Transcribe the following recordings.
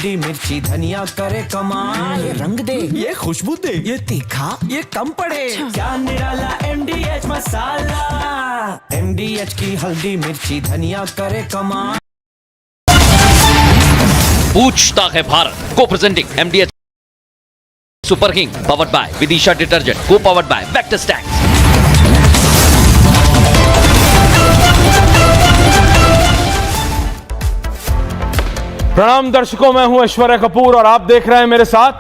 हल्दी मिर्ची धनिया करे कमाल। ये रंग दे, ये खुशबू दे, ये तीखा, ये कम पड़े। क्या निराला MDH मसाला। MDH की हल्दी मिर्ची धनिया करे कमाल। पूछता है भारत को presenting MDH super king powered by Vidisha detergent को पावर्ड बाय वेक्टर स्टैक्स। प्रणाम दर्शकों, मैं हूं ऐश्वर्या कपूर और आप देख रहे हैं मेरे साथ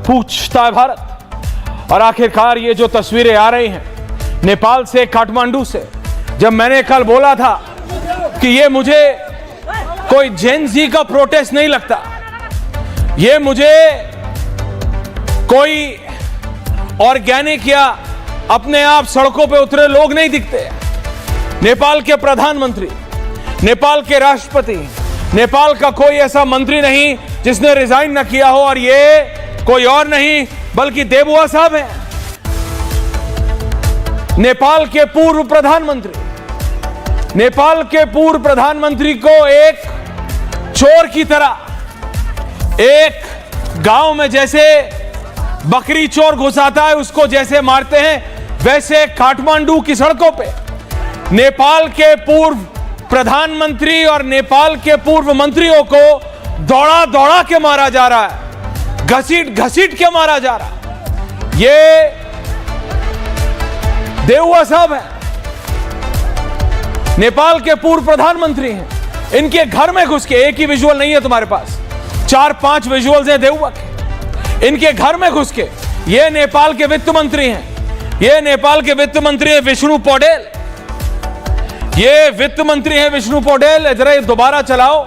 पूछता है भारत। और आखिरकार ये जो तस्वीरें आ रही हैं नेपाल से, काठमांडू से, जब मैंने कल बोला था कि ये मुझे कोई जेन जी का प्रोटेस्ट नहीं लगता, ये मुझे कोई ऑर्गेनिक या अपने आप सड़कों पे उतरे लोग नहीं दिखते। नेपाल के प्रधानमंत्री, नेपाल के राष्ट्रपति, नेपाल का कोई ऐसा मंत्री नहीं जिसने रिजाइन न किया हो, और ये कोई और नहीं बल्कि देबुआ साहब हैं, नेपाल के पूर्व प्रधानमंत्री। नेपाल के पूर्व प्रधानमंत्री को एक चोर की तरह एक गांव में जैसे बकरी चोर घुसाता है उसको जैसे मारते हैं, वैसे काठमांडू की सड़कों पे नेपाल के पूर्व प्रधानमंत्री और नेपाल के पूर्व मंत्रियों को दौड़ा दौड़ा के मारा जा रहा है, घसीट घसीट के मारा जा रहा है। ये देबुआ साहब हैं, नेपाल के पूर्व प्रधानमंत्री हैं। इनके घर में घुस के, एक ही विजुअल नहीं है तुम्हारे पास, 4-5 विजुअल्स हैं देबुआ के। इनके घर में घुस के ये नेपाल के वित्त मंत्री हैं, ये नेपाल के वित्त मंत्री हैं विष्णु पौडेल, ये वित्त मंत्री हैं विष्णु पौडेल। जरा ये दोबारा चलाओ,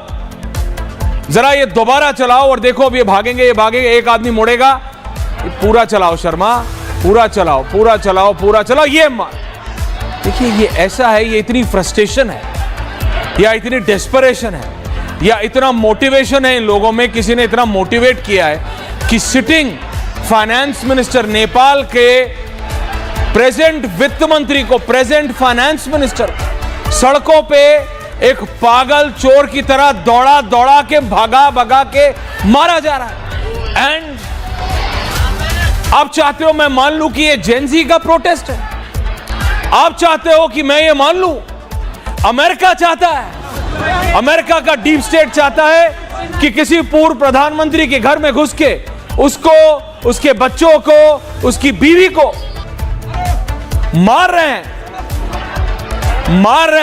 जरा ये दोबारा चलाओ और देखो अब ये भागेंगे, ये भागेंगे, एक आदमी मुड़ेगा। पूरा चलाओ शर्मा, पूरा चलाओ, पूरा चलाओ, पूरा चलाओ। ये मार देखिए, ये ऐसा है, ये इतनी फ्रस्ट्रेशन है या इतनी डेस्परेशन है या इतना मोटिवेशन है इन लोगों में, किसी ने इतना मोटिवेट किया है कि सिटिंग फाइनेंस मिनिस्टर, नेपाल के प्रेजेंट वित्त मंत्री को, प्रेजेंट फाइनेंस मिनिस्टर सड़कों पे एक पागल चोर की तरह दौड़ा दौड़ा के, भगा भगा के मारा जा रहा है। एंड आप चाहते हो मैं मान लूं कि ये जेन जी का प्रोटेस्ट है? आप चाहते हो कि मैं ये मान लूं? अमेरिका चाहता है, अमेरिका का डीप स्टेट चाहता है कि किसी पूर्व प्रधानमंत्री के घर में घुस के उसको, उसके बच्चों को, उसकी बीवी को मार रहे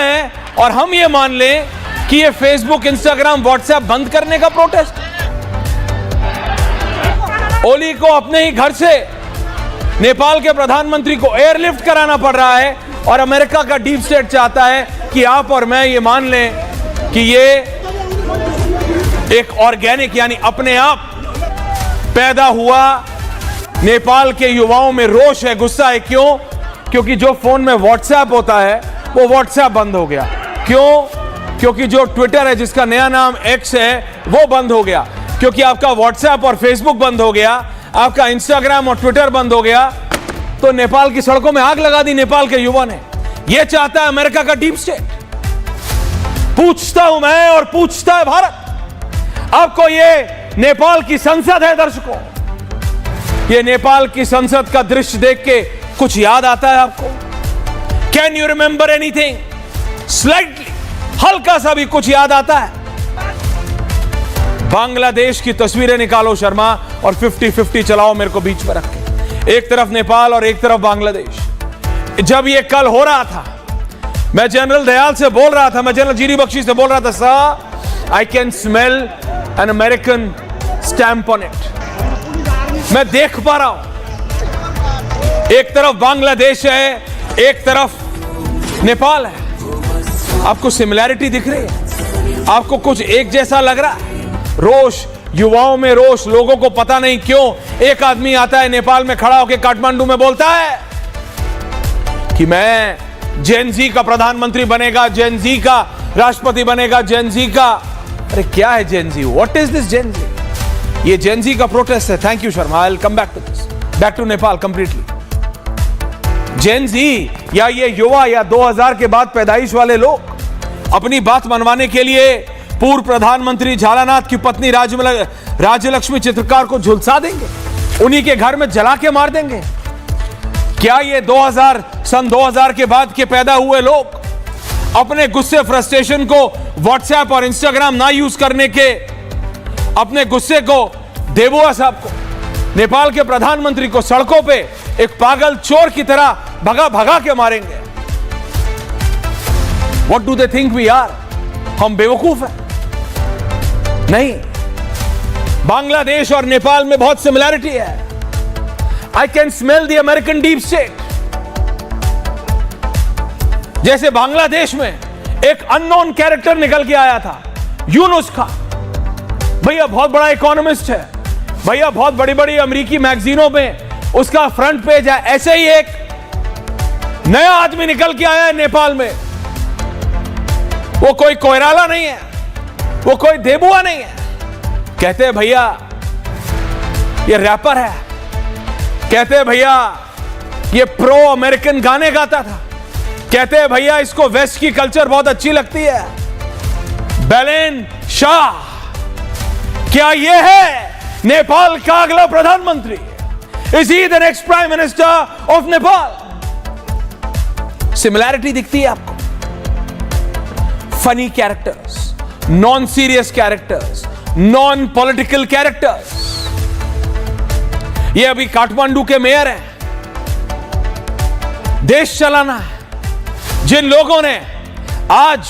हैं, और हम ये मान लें कि ये फेसबुक, इंस्टाग्राम, व्हाट्सएप बंद करने का प्रोटेस्ट। ओली को अपने ही घर से नेपाल के प्रधानमंत्री को एयरलिफ्ट कराना पड़ रहा है, और अमेरिका का डीप स्टेट चाहता है कि आप और मैं ये मान लें कि ये एक ऑर्गेनिक यानी अपने आप पैदा हुआ नेपाल के युवाओं में रोष है, गुस्सा है। क्यों? क्योंकि जो फोन में व्हाट्सएप होता है वो व्हाट्सएप बंद हो गया। क्यों? क्योंकि जो ट्विटर है, जिसका नया नाम एक्स है, वो बंद हो गया। क्योंकि आपका व्हाट्सएप और फेसबुक बंद हो गया, आपका इंस्टाग्राम और ट्विटर बंद हो गया, तो नेपाल की सड़कों में आग लगा दी नेपाल के युवा ने। यह चाहता है अमेरिका का डीप स्टेट। पूछता हूं मैं और पूछता है भारत, आपको ये नेपाल की संसद है दर्शकों, ये नेपाल की संसद का दृश्य देख के कुछ याद आता है आपको? Can you remember anything? Slightly, हल्का सा भी कुछ याद आता है? बांग्लादेश की तस्वीरें निकालो शर्मा और 50-50 चलाओ मेरे को बीच में रख के, एक तरफ नेपाल और एक तरफ बांग्लादेश। जब ये कल हो रहा था, मैं जनरल दयाल से बोल रहा था, मैं जनरल जीरी बख्शी से बोल रहा था, sir I can smell an American stamp on it. मैं देख पा रहा हूं, एक तरफ बांग्लादेश है, एक तरफ नेपाल है। आपको सिमिलैरिटी दिख रही है? आपको कुछ एक जैसा लग रहा है? रोष, युवाओं में रोष, लोगों को पता नहीं क्यों। एक आदमी आता है नेपाल में खड़ा होकर काठमांडू में बोलता है कि मैं जेन जी का प्रधानमंत्री बनेगा, जेन जी का राष्ट्रपति बनेगा, जेन जी का। अरे क्या है gen Z? What is this gen Z? ये जेन जी का प्रोटेस्ट है। Thank you Sharma, I will come back to this, back to Nepal completely. Gen Z या ये युवा या 2000 के बाद पैदाइश वाले लोग अपनी बात मनवाने के लिए पूर्व प्रधानमंत्री झालानाथ की पत्नी राज्यलक्ष्मी चित्रकार को झुलसा देंगे, उन्हीं के घर में जला के मार देंगे? क्या ये सन 2000 के बाद के पैदा हुए लोग अपने गुस्से फ्रस्ट्रेशन को व्हाट्सएप और इंस्टाग्राम ना यूज करने के अपने गुस्से को देबुआ साहब को, नेपाल के प्रधानमंत्री को सड़कों पे एक पागल चोर की तरह भगा भगा के मारेंगे? What do they think we are? हम बेवकूफ हैं? नहीं। बांग्लादेश और नेपाल में बहुत सिमिलैरिटी है। I can smell the American deep state. जैसे बांग्लादेश में एक अननोन कैरेक्टर निकल के आया था, यूनुस खान। भैया बहुत बड़ा इकोनॉमिस्ट है, भैया बहुत बड़ी बड़ी अमेरिकी मैगजीनों में उसका फ्रंट पेज है। ऐसे ही एक नया आदमी निकल के आया है नेपाल में। वो कोई कोयराला नहीं है, वो कोई देबुआ नहीं है। कहते हैं भैया ये रैपर है, कहते हैं भैया ये प्रो अमेरिकन गाने गाता था, कहते हैं भैया इसको वेस्ट की कल्चर बहुत अच्छी लगती है। बेलेन शाह, क्या ये है नेपाल का अगला प्रधानमंत्री? Is he the next prime minister of Nepal? Similarity दिखती है आपको? Funny characters, non serious characters, non political characters. ये अभी काठमांडू के मेयर हैं, देश चलाना है। जिन लोगों ने आज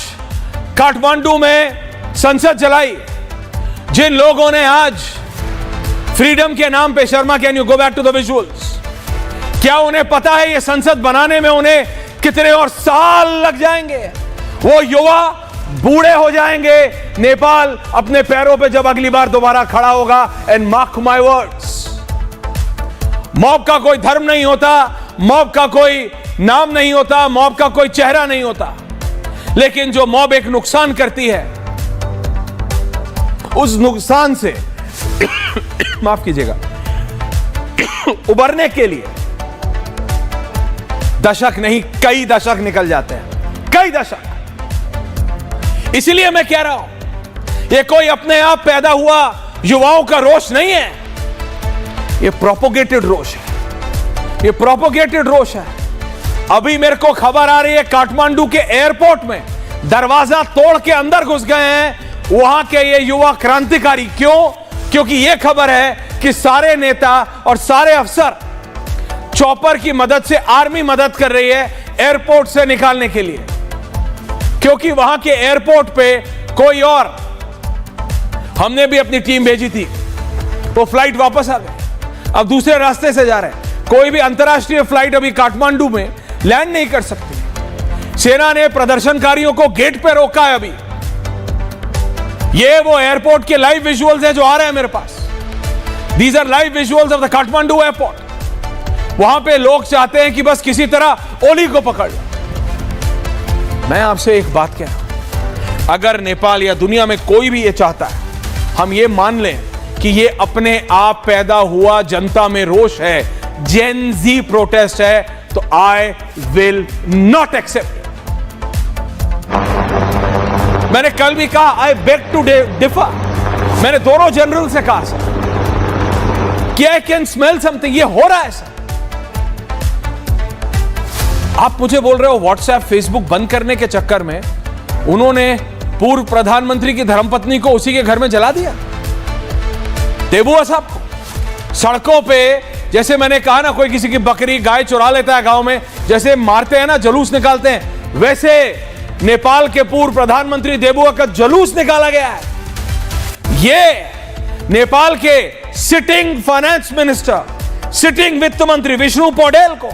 काठमांडू में संसद चलाई, जिन लोगों ने आज फ्रीडम के नाम पे, Sharma can you go back to the visuals, क्या उन्हें पता है ये संसद बनाने में उन्हें कितने और साल लग जाएंगे? वो युवा बूढ़े हो जाएंगे नेपाल अपने पैरों पे जब अगली बार दोबारा खड़ा होगा। And mark my words, mob का कोई धर्म नहीं होता, मॉब का कोई नाम नहीं होता, मॉब का कोई चेहरा नहीं होता, लेकिन जो मॉब एक नुकसान करती है, उस नुकसान से माफ कीजिएगा, उबरने के लिए दशक नहीं कई दशक निकल जाते हैं, कई दशक। इसलिए मैं कह रहा हूं ये कोई अपने आप पैदा हुआ युवाओं का रोष नहीं है, ये प्रोपोगेटेड रोष है, ये प्रोपोगेटेड रोष है। अभी मेरे को खबर आ रही है काठमांडू के एयरपोर्ट में दरवाजा तोड़ के अंदर घुस गए हैं वहां के ये युवा क्रांतिकारी। क्यों? क्योंकि ये खबर है कि सारे नेता और सारे अफसर चॉपर की मदद से, आर्मी मदद कर रही है एयरपोर्ट से निकालने के लिए, क्योंकि वहां के एयरपोर्ट पे कोई और, हमने भी अपनी टीम भेजी थी, वो फ्लाइट वापस आ गए, अब दूसरे रास्ते से जा रहे हैं। कोई भी अंतरराष्ट्रीय फ्लाइट अभी काठमांडू में लैंड नहीं कर सकती। सेना ने प्रदर्शनकारियों को गेट पे रोका है अभी। ये वो एयरपोर्ट के लाइव विजुअल्स हैं जो आ रहे हैं मेरे पास। These are live visuals of the Kathmandu airport. वहां पे लोग चाहते हैं कि बस किसी तरह ओली को पकड़ लो। मैं आपसे एक बात कह रहा हूं, अगर नेपाल या दुनिया में कोई भी ये चाहता है, हम ये मान लें कि ये अपने आप पैदा हुआ जनता में रोष है, जेन जी प्रोटेस्ट है, तो आई विल नॉट एक्सेप्ट। मैंने कल भी कहा, आई बेग टू डिफर। मैंने दोनों जनरल से कहा सर कि आई कैन स्मेल समथिंग, ये हो रहा है सर। आप मुझे बोल रहे हो व्हाट्सएप फेसबुक बंद करने के चक्कर में उन्होंने पूर्व प्रधानमंत्री की धर्मपत्नी को उसी के घर में जला दिया, देबुआ साहब को सड़कों पे। जैसे मैंने कहा ना, कोई किसी की बकरी गाय चुरा लेता है गांव में, जैसे मारते हैं ना, जुलूस निकालते हैं, वैसे नेपाल के पूर्व प्रधानमंत्री देबुआ का जुलूस निकाला गया है। ये नेपाल के सिटिंग फाइनेंस मिनिस्टर, सिटिंग वित्त मंत्री विष्णु पौडेल को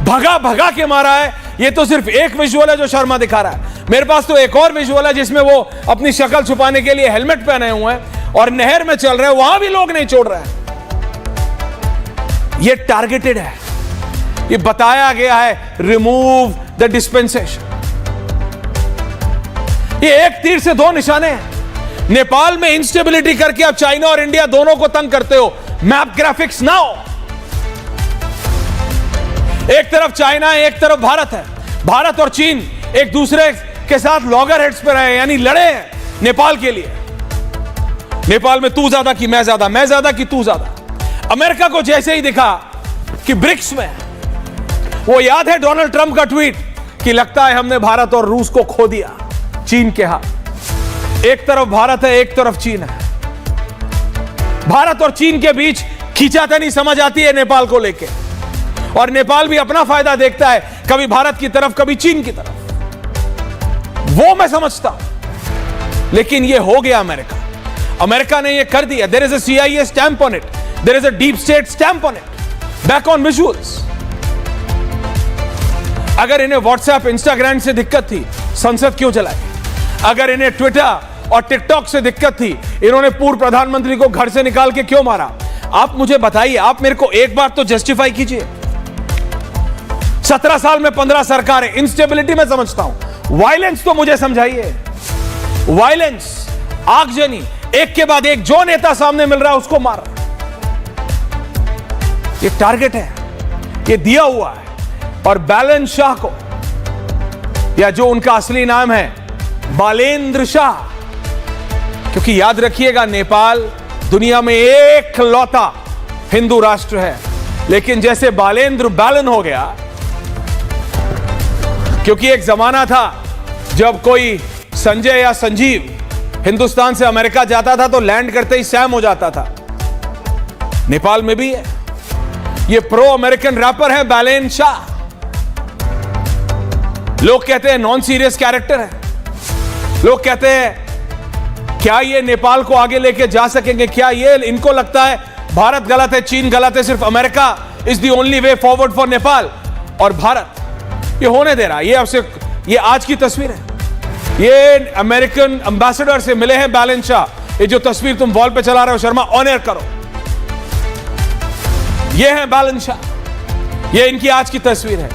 भगा भगा के मारा है। ये तो सिर्फ एक विजुअल है जो शर्मा दिखा रहा है। मेरे पास तो एक और विजुअल है जिसमें वो अपनी शक्ल छुपाने के लिए हेलमेट पहने हुए हैं और नहर में चल रहे हैं, वहां भी लोग नहीं छोड़ रहे हैं। ये टारगेटेड है, ये बताया गया है, रिमूव द डिस्पेंसेशन। ये एक तीर से दो निशाने हैं। नेपाल में इंस्टेबिलिटी करके आप चाइना और इंडिया दोनों को तंग करते हो। मैप ग्राफिक्स नाउ, एक तरफ चाइना है, एक तरफ भारत है। भारत और चीन एक दूसरे के साथ लॉगर हेड्स पे रहे, यानी लड़े हैं नेपाल के लिए। नेपाल में तू ज्यादा कि मैं ज्यादा, मैं ज्यादा कि तू ज्यादा। अमेरिका को जैसे ही दिखा कि ब्रिक्स में, वो याद है डोनाल्ड ट्रंप का ट्वीट कि लगता है हमने भारत और रूस को खो दिया चीन के हाथ। एक तरफ भारत है, एक तरफ चीन है। भारत और चीन के बीच खींचातानी समझ आती है नेपाल को लेके, और नेपाल भी अपना फायदा देखता है, कभी भारत की तरफ कभी चीन की तरफ। वो मैं समझता हूं, लेकिन ये हो गया अमेरिका ने ये कर दिया। There is a CIA stamp on it, there is a deep state stamp on it, back on visuals. अगर इन्हें व्हाट्सएप इंस्टाग्राम से दिक्कत थी, संसद क्यों चलाई? अगर इन्हें ट्विटर और टिकटॉक से दिक्कत थी, इन्होंने पूर्व प्रधानमंत्री को घर से निकाल के क्यों मारा? आप मुझे बताइए, आप मेरे को एक बार तो जस्टिफाई कीजिए। 17 साल में 15 सरकारें, इंस्टेबिलिटी में समझता हूं, वायलेंस तो मुझे समझाइए। वायलेंस, आगजनी, एक के बाद एक जो नेता सामने मिल रहा है उसको मार रहा है। ये टारगेट है, ये दिया हुआ है। और बैलेंस शाह को, या जो उनका असली नाम है बालेंद्र शाह, क्योंकि याद रखिएगा नेपाल दुनिया में एक लौता हिंदू राष्ट्र है, लेकिन जैसे बालेंद्र बैलन हो गया, क्योंकि एक जमाना था जब कोई संजय या संजीव हिंदुस्तान से अमेरिका जाता था तो लैंड करते ही सैम हो जाता था। नेपाल में भी है, ये प्रो अमेरिकन रैपर है बैलेंद्र शाह। लोग कहते हैं नॉन सीरियस कैरेक्टर है, लोग कहते हैं क्या ये नेपाल को आगे लेके जा सकेंगे? क्या ये इनको लगता है भारत गलत है, चीन गलत है, सिर्फ America is the only way forward for Nepal? और भारत ये होने दे रहा है। ये आपसे, ये आज की तस्वीर है, ये अमेरिकन एम्बेसडर से मिले हैं बैलेंस शाह। ये जो तस्वीर तुम वॉल पे चला रहे हो शर्मा, ऑन एयर करो, ये है बैलेंस शाह, ये इनकी आज की तस्वीर है।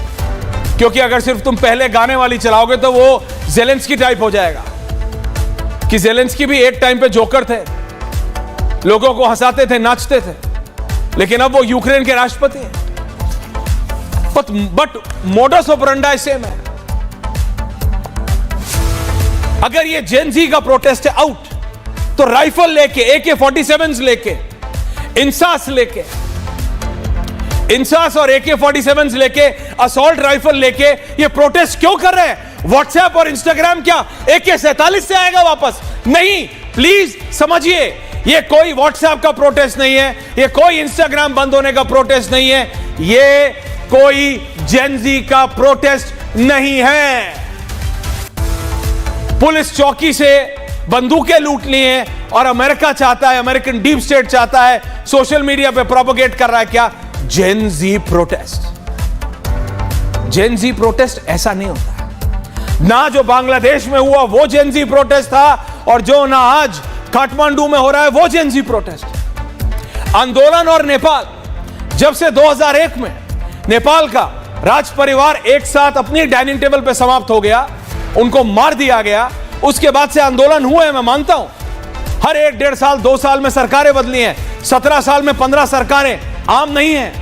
क्योंकि अगर सिर्फ तुम पहले गाने वाली चलाओगे तो वो जेलेंस्की टाइप हो जाएगा, कि जेलेंस्की भी एक टाइम पे जोकर थे, लोगों को हंसाते थे, नाचते थे, लेकिन अब वो यूक्रेन के राष्ट्रपति हैं। बट मोडस ऑपरेंडी सेम है। अगर ये जेन-ज़ी का प्रोटेस्ट है आउट, तो राइफल लेके, AK-47 लेके, इंसास और AK-47 लेके, असॉल्ट राइफल लेके ये प्रोटेस्ट क्यों कर रहे हैं? व्हाट्सएप और इंस्टाग्राम क्या AK-47 से आएगा वापस? नहीं, प्लीज समझिए, ये कोई व्हाट्सएप का प्रोटेस्ट नहीं है, ये कोई इंस्टाग्राम बंद होने का प्रोटेस्ट नहीं है, ये कोई जेन-ज़ी का प्रोटेस्ट नहीं है। पुलिस चौकी से बंदूकें लूट ली हैं और अमेरिका चाहता है, अमेरिकन डीप स्टेट चाहता है, सोशल मीडिया पे प्रोपोगेट कर रहा है क्या? Gen Z protest. जेन-ज़ी प्रोटेस्ट ऐसा नहीं होता। ना जो बांग्लादेश में हुआ वो जेन-ज़ी प्रोटेस्ट था, और जो ना आज काठमांडू में हो रहा है वो जेन-ज़ी प्रोटेस्ट। आंदोलन और नेपाल, जब से 2001 में नेपाल का राज परिवार एक साथ अपनी डाइनिंग टेबल पे समाप्त हो गया, उनको मार दिया गया, उसके बाद से आंदोलन हुए हैं। मैं मानता हूं हर 1-1.5 साल 2 साल में सरकारें बदली हैं, 17 साल में 15 सरकारें आम नहीं है।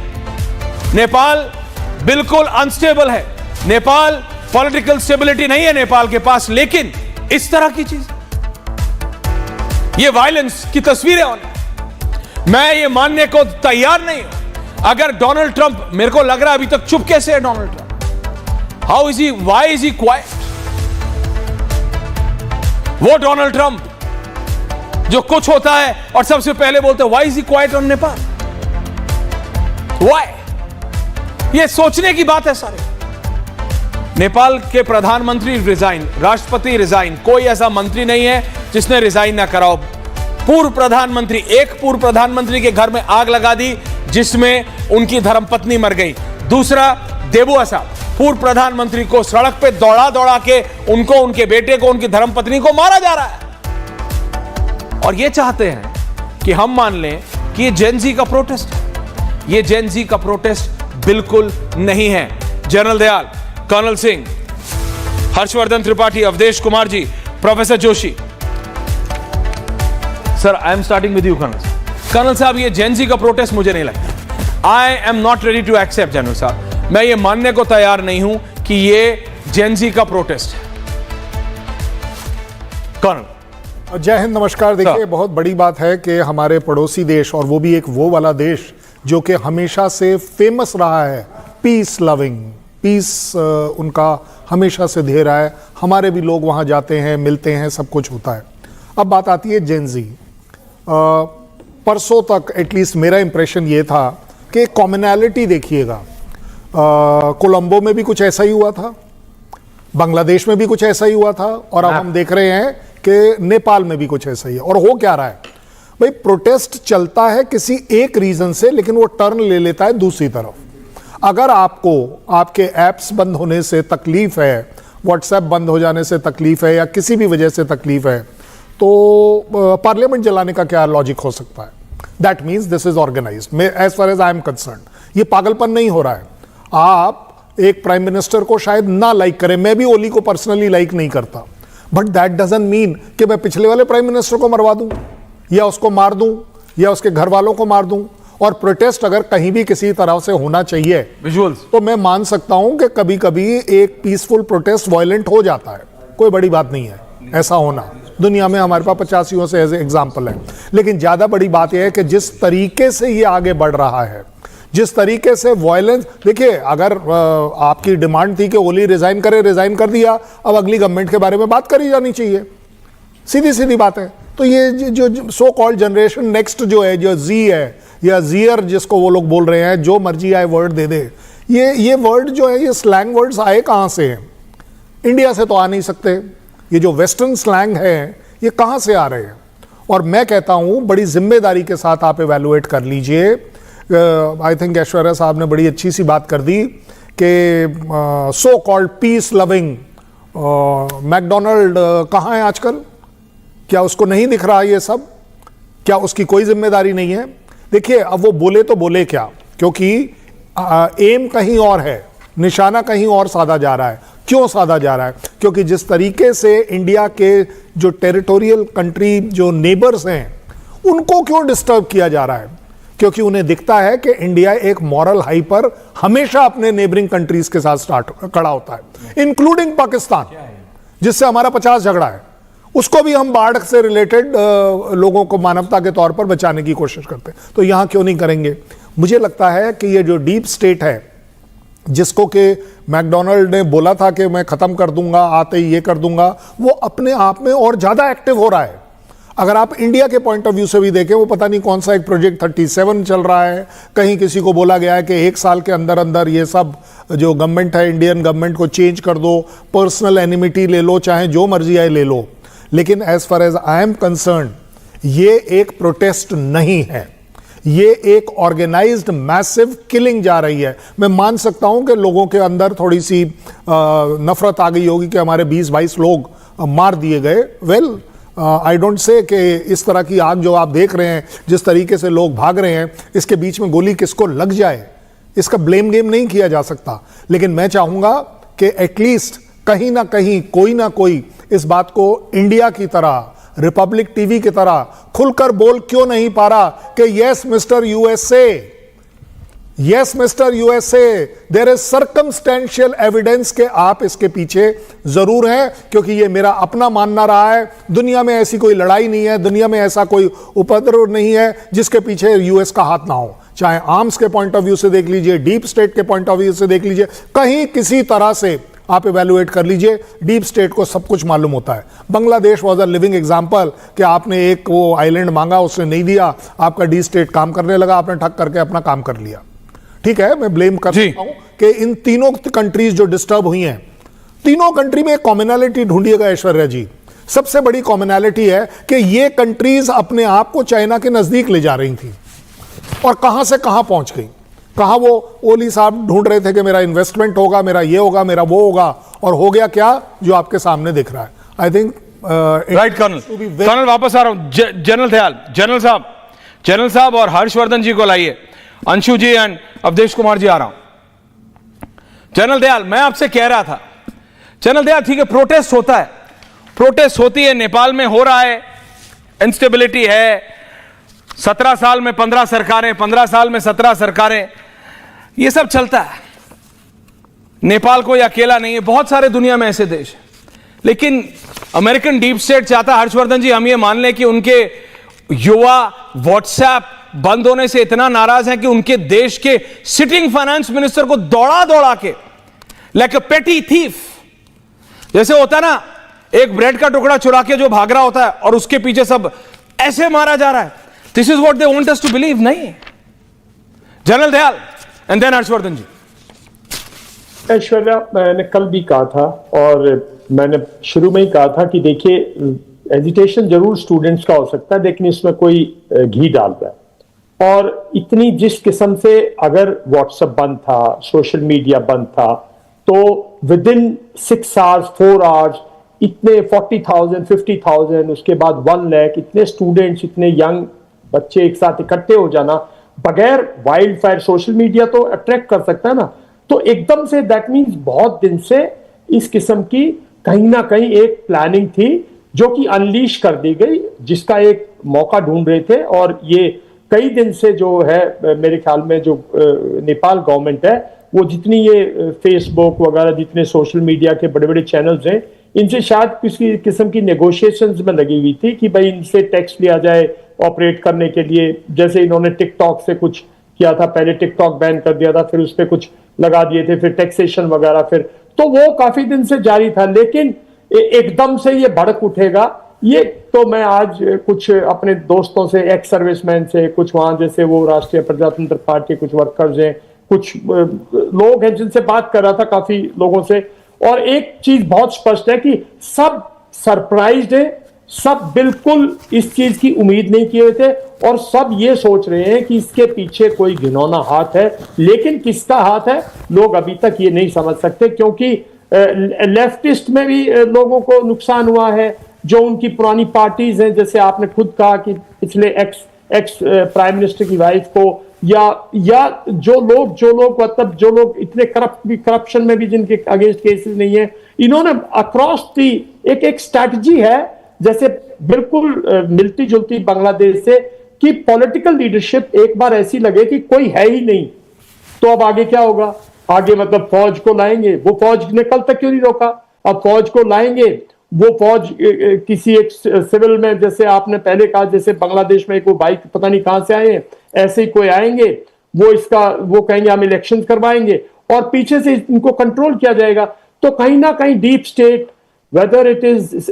नेपाल बिल्कुल अनस्टेबल है, नेपाल पॉलिटिकल स्टेबिलिटी नहीं है नेपाल के पास। लेकिन इस तरह की चीज, ये वायलेंस की तस्वीरें होने, मैं ये मानने को तैयार नहीं हूं। अगर डोनाल्ड ट्रंप, मेरे को लग रहा है अभी तक चुप कैसे है Donald Trump? How is he, why is he quite? वो डोनाल्ड ट्रंप जो कुछ होता है और सबसे पहले बोलते हैं why is he quite on Nepal? Why? ये सोचने की बात है सारे। नेपाल के प्रधानमंत्री रिजाइन, राष्ट्रपति रिजाइन, कोई ऐसा मंत्री नहीं है जिसने रिजाइन ना कराओ। पूर्व प्रधानमंत्री, एक पूर्व प्रधानमंत्री के घर में आग लगा दी जिसमें उनकी धर्मपत्नी मर गई। दूसरा, देबुआ साहब, पूर्व प्रधानमंत्री को सड़क पे दौड़ा दौड़ा के उनको, उनके बेटे को, उनकी धर्मपत्नी को मारा जा रहा है। और ये चाहते हैं कि हम मान लें कि ये जेन-ज़ी का प्रोटेस्ट है। ये जेन-ज़ी का प्रोटेस्ट बिल्कुल नहीं है। General Dayal, colonel Singh, Harshvardhan Tripathi, Awadhesh Kumar ji, professor Joshi. Sir, I am starting with you colonel साहब, ये जेन-ज़ी का प्रोटेस्ट मुझे नहीं लगता। I am not ready to accept general साहब, मैं ये मानने को तैयार नहीं हूं कि ये जेन-ज़ी का प्रोटेस्ट है। कर्नल। जय हिंद, नमस्कार। देखिए, बहुत बड़ी बात है कि हमारे पड़ोसी देश, और वो भी एक वो वाला देश जो कि हमेशा से फेमस रहा है पीस लविंग, पीस उनका हमेशा से ध्येय रहा है। हमारे भी लोग वहाँ जाते हैं, मिलते हैं, सब कुछ होता है। अब बात आती है जेनजी। परसों तक एटलीस्ट मेरा इंप्रेशन ये था कि कॉमनैलिटी देखिएगा, कोलंबो में भी कुछ ऐसा ही हुआ था, बांग्लादेश में भी कुछ ऐसा ही हुआ था, और अब हम देख रहे हैं कि नेपाल में भी कुछ ऐसा ही है। और हो क्या रहा है भाई, प्रोटेस्ट चलता है किसी एक रीजन से, लेकिन वो टर्न ले लेता है दूसरी तरफ। अगर आपको आपके ऐप्स बंद होने से तकलीफ है, व्हाट्सएप बंद हो जाने से तकलीफ है, या किसी भी वजह से तकलीफ है, तो पार्लियामेंट जलाने का क्या लॉजिक हो सकता है? That means this is organised. As far as I am concern, ये पागलपन नहीं हो रहा है। आप एक प्राइम मिनिस्टर को शायद ना लाइक करें, मैं भी ओली को पर्सनली लाइक नहीं करता, बट दैट डजंट मीन कि मैं पिछले वाले प्राइम मिनिस्टर को मरवा दूं, या उसको मार दूं, या उसके घर वालों को मार दूं। और प्रोटेस्ट अगर कहीं भी किसी तरह से होना चाहिए विजुअल्स, तो मैं मान सकता हूं कि कभी कभी एक पीसफुल प्रोटेस्ट वायलेंट हो जाता है, कोई बड़ी बात नहीं है ऐसा होना। दुनिया में हमारे पास 85 से एज एग्जाम्पल है। लेकिन ज्यादा बड़ी बात यह है कि जिस तरीके से ये आगे बढ़ रहा है, जिस तरीके से वायलेंस, देखिए, अगर आपकी डिमांड थी कि ओली रिजाइन करे, रिजाइन कर दिया, अब अगली गवर्नमेंट के बारे में बात करी जानी चाहिए, सीधी सीधी बात है। तो ये जो सो कॉल्ड जनरेशन नेक्स्ट जो है, जो जी है या जियर जिसको वो लोग बोल रहे हैं, जो मर्जी आए वर्ड दे दे, ये वर्ड जो है, ये स्लैंग वर्ड्स आए कहाँ से हैं? इंडिया से तो आ नहीं सकते। ये जो वेस्टर्न स्लैंग है, ये कहाँ से आ रहे हैं? और मैं कहता हूँ बड़ी जिम्मेदारी के साथ आप इवेलुएट कर लीजिए। आई थिंक ऐश्वर्या साहब ने बड़ी अच्छी सी बात कर दी कि so called peace loving McDonald कहाँ है आजकल? क्या उसको नहीं दिख रहा ये सब? क्या उसकी कोई जिम्मेदारी नहीं है? देखिए, अब वो बोले तो बोले क्या, क्योंकि एम कहीं और है, निशाना कहीं और साधा जा रहा है। क्यों साधा जा रहा है? क्योंकि जिस तरीके से इंडिया के जो टेरिटोरियल कंट्री, जो नेबर्स हैं, उनको क्यों डिस्टर्ब किया जा रहा है? क्योंकि उन्हें दिखता है कि इंडिया एक मॉरल हाई पर हमेशा अपने नेबरिंग कंट्रीज के साथ खड़ा होता है, इंक्लूडिंग पाकिस्तान, जिससे हमारा 50 झगड़ा है। उसको भी हम बाढ़ से रिलेटेड लोगों को मानवता के तौर पर बचाने की कोशिश करते हैं। तो यहां क्यों नहीं करेंगे? मुझे लगता है कि ये जो डीप स्टेट है, जिसको कि मैकडोनाल्ड ने बोला था कि मैं खत्म कर दूंगा, आते ही ये कर दूंगा, वो अपने आप में और ज्यादा एक्टिव हो रहा है। अगर आप इंडिया के पॉइंट ऑफ व्यू से भी देखें, वो पता नहीं कौन सा एक प्रोजेक्ट 37 चल रहा है। कहीं किसी को बोला गया है कि 1 साल के अंदर अंदर ये सब जो गवर्नमेंट है, इंडियन गवर्नमेंट को चेंज कर दो, पर्सनल एनिमिटी ले लो, चाहे जो मर्जी आए ले लो। लेकिन as far as I am concern, ये एक प्रोटेस्ट नहीं है, ये एक ऑर्गेनाइज्ड मैसिव किलिंग जा रही है। मैं मान सकता हूं कि लोगों के अंदर थोड़ी सी नफरत आ गई होगी कि हमारे 20-22 लोग मार दिए गए। वेल, आई डोंट से कि इस तरह की आग जो आप देख रहे हैं, जिस तरीके से लोग भाग रहे हैं, इसके बीच में गोली किसको लग जाए, इसका ब्लेम गेम नहीं किया जा सकता। लेकिन मैं चाहूंगा कि एटलीस्ट कहीं ना कोई इस बात को इंडिया की तरह, रिपब्लिक टीवी की तरह खुलकर बोल क्यों नहीं पा रहा कि yes mister USA, yes mister USA, there is circumstantial evidence के आप इसके पीछे जरूर हैं। क्योंकि ये मेरा अपना मानना रहा है, दुनिया में ऐसी कोई लड़ाई नहीं है, दुनिया में ऐसा कोई उपद्रव नहीं है जिसके पीछे यूएस का हाथ ना हो। चाहे आर्म्स के पॉइंट ऑफ व्यू से देख लीजिए, डीप स्टेट के पॉइंट ऑफ व्यू से देख लीजिए, कहीं किसी तरह से आप इवेलुएट कर लीजिए, डीप स्टेट को सब कुछ मालूम होता है। Bangladesh was a living example कि आपने एक वो आइलैंड मांगा, उसने नहीं दिया, आपका डीप स्टेट काम करने लगा, आपने ठग करके अपना काम कर लिया। ठीक है, मैं ब्लेम कर सकता हूं कि इन तीनों कंट्रीज जो डिस्टर्ब हुई हैं, तीनों कंट्री में एक कॉमनैलिटी ढूंढिएगा ऐश्वर्या जी। सबसे बड़ी कॉमनैलिटी है कि ये कंट्रीज अपने आप को चाइना के नजदीक ले जा रही थी, और कहां से कहां पहुंच गई। कहां वो ओली साहब ढूंढ रहे थे कि मेरा इन्वेस्टमेंट होगा, मेरा ये होगा, मेरा वो होगा, और हो गया क्या जो आपके सामने दिख रहा है। आई थिंक राइट कर्नल वापस आ रहा हूं। जनरल साहब और हर्षवर्धन जी को लाइए, अंशु जी एंड अवधेश कुमार जी आ रहा हूं। जनरल दयाल, मैं आपसे कह रहा था, जनरल दयाल ठीक है, प्रोटेस्ट होता है, प्रोटेस्ट होती है, नेपाल में हो रहा है, इंस्टेबिलिटी है, 17 साल में 15 सरकारें, 15 साल में 17 सरकारें, ये सब चलता है। नेपाल कोई अकेला नहीं है, बहुत सारे दुनिया में ऐसे देश हैं। लेकिन अमेरिकन डीप स्टेट चाहता, हर्षवर्धन जी, हम ये मान लें कि उनके युवा व्हाट्सएप बंद होने से इतना नाराज हैं कि उनके देश के सिटिंग फाइनेंस मिनिस्टर को दौड़ा दौड़ा के, लाइक अ पेटी थीफ, जैसे होता है ना एक ब्रेड का टुकड़ा चुरा के जो भाग रहा होता है और उसके पीछे सब ऐसे मारा जा रहा है. This is what they want us to believe. नहीं, general Dayal and then Harshvardhan ji. Aishwarya, मैंने कल भी कहा था और मैंने शुरू में ही कहा था कि देखिए, एजिटेशन जरूर स्टूडेंट्स का हो सकता है, लेकिन इसमें कोई घी डाल रहा है. और इतनी जिस किस्म से अगर व्हाट्सएप बंद था, सोशल मीडिया बंद था, तो विद इन 6 आवर्स 4 आवर्स इतने 40,000 50,000 उसके बाद 1 लाख इतने स्टूडेंट्स, इतने यंग बच्चे एक साथ इकट्ठे हो जाना बगैर वाइल्ड फायर. सोशल मीडिया तो अट्रैक्ट कर सकता है ना, तो एकदम से दैट मीन्स बहुत दिन से इस किस्म की कहीं ना कहीं एक प्लानिंग थी जो कि अनलीश कर दी गई, जिसका एक मौका ढूंढ रहे थे. और ये कई दिन से जो है मेरे ख्याल में जो नेपाल गवर्नमेंट है वो जितनी ये फेसबुक वगैरह जितने सोशल मीडिया के बड़े बड़े चैनल्स हैं, इनसे शायद किसी किस्म की नेगोशिएशंस में लगी हुई थी कि भाई इनसे टैक्स लिया जाए ऑपरेट करने के लिए. जैसे इन्होंने टिकटॉक से कुछ किया था, पहले टिकटॉक बैन कर दिया था, फिर उस पर कुछ लगा दिए थे, फिर टैक्सेशन वगैरह, फिर तो वो काफी दिन से जारी था. लेकिन एकदम से ये भड़क उठेगा, ये तो मैं आज कुछ अपने दोस्तों से, एक्स सर्विसमैन से, कुछ वहां जैसे वो राष्ट्रीय प्रजातंत्र पार्टी कुछ वर्कर्स हैं, कुछ लोग हैं जिनसे बात कर रहा था, काफी लोगों से, और एक चीज बहुत स्पष्ट है कि सब सरप्राइज्ड है, सब बिल्कुल इस चीज की उम्मीद नहीं किए थे और सब ये सोच रहे हैं कि इसके पीछे कोई घिनौना हाथ है. लेकिन किसका हाथ है लोग अभी तक ये नहीं समझ सकते, क्योंकि लेफ्टिस्ट में भी लोगों को नुकसान हुआ है, जो उनकी पुरानी पार्टीज हैं, जैसे आपने खुद कहा कि पिछले एक्स प्राइम मिनिस्टर की वाइफ को, या जो लोग मतलब जो लोग इतने करप्शन में भी जिनके अगेंस्ट केसेस नहीं है, इन्होंने अक्रॉस दी एक स्ट्रैटेजी है, जैसे बिल्कुल मिलती जुलती बांग्लादेश से, कि पॉलिटिकल लीडरशिप एक बार ऐसी लगे कि कोई है ही नहीं, तो अब आगे क्या होगा, आगे मतलब फौज को लाएंगे. वो फौज ने कल तक क्यों नहीं रोका, अब फौज को लाएंगे. वो फौज किसी एक सिविल में, जैसे आपने पहले कहा, जैसे बांग्लादेश में कोई भाई पता नहीं कहां से आए हैं, ऐसे ही कोई आएंगे, वो कहेंगे हम इलेक्शन करवाएंगे और पीछे से इनको कंट्रोल किया जाएगा. तो कहीं ना कहीं deep state, whether it is,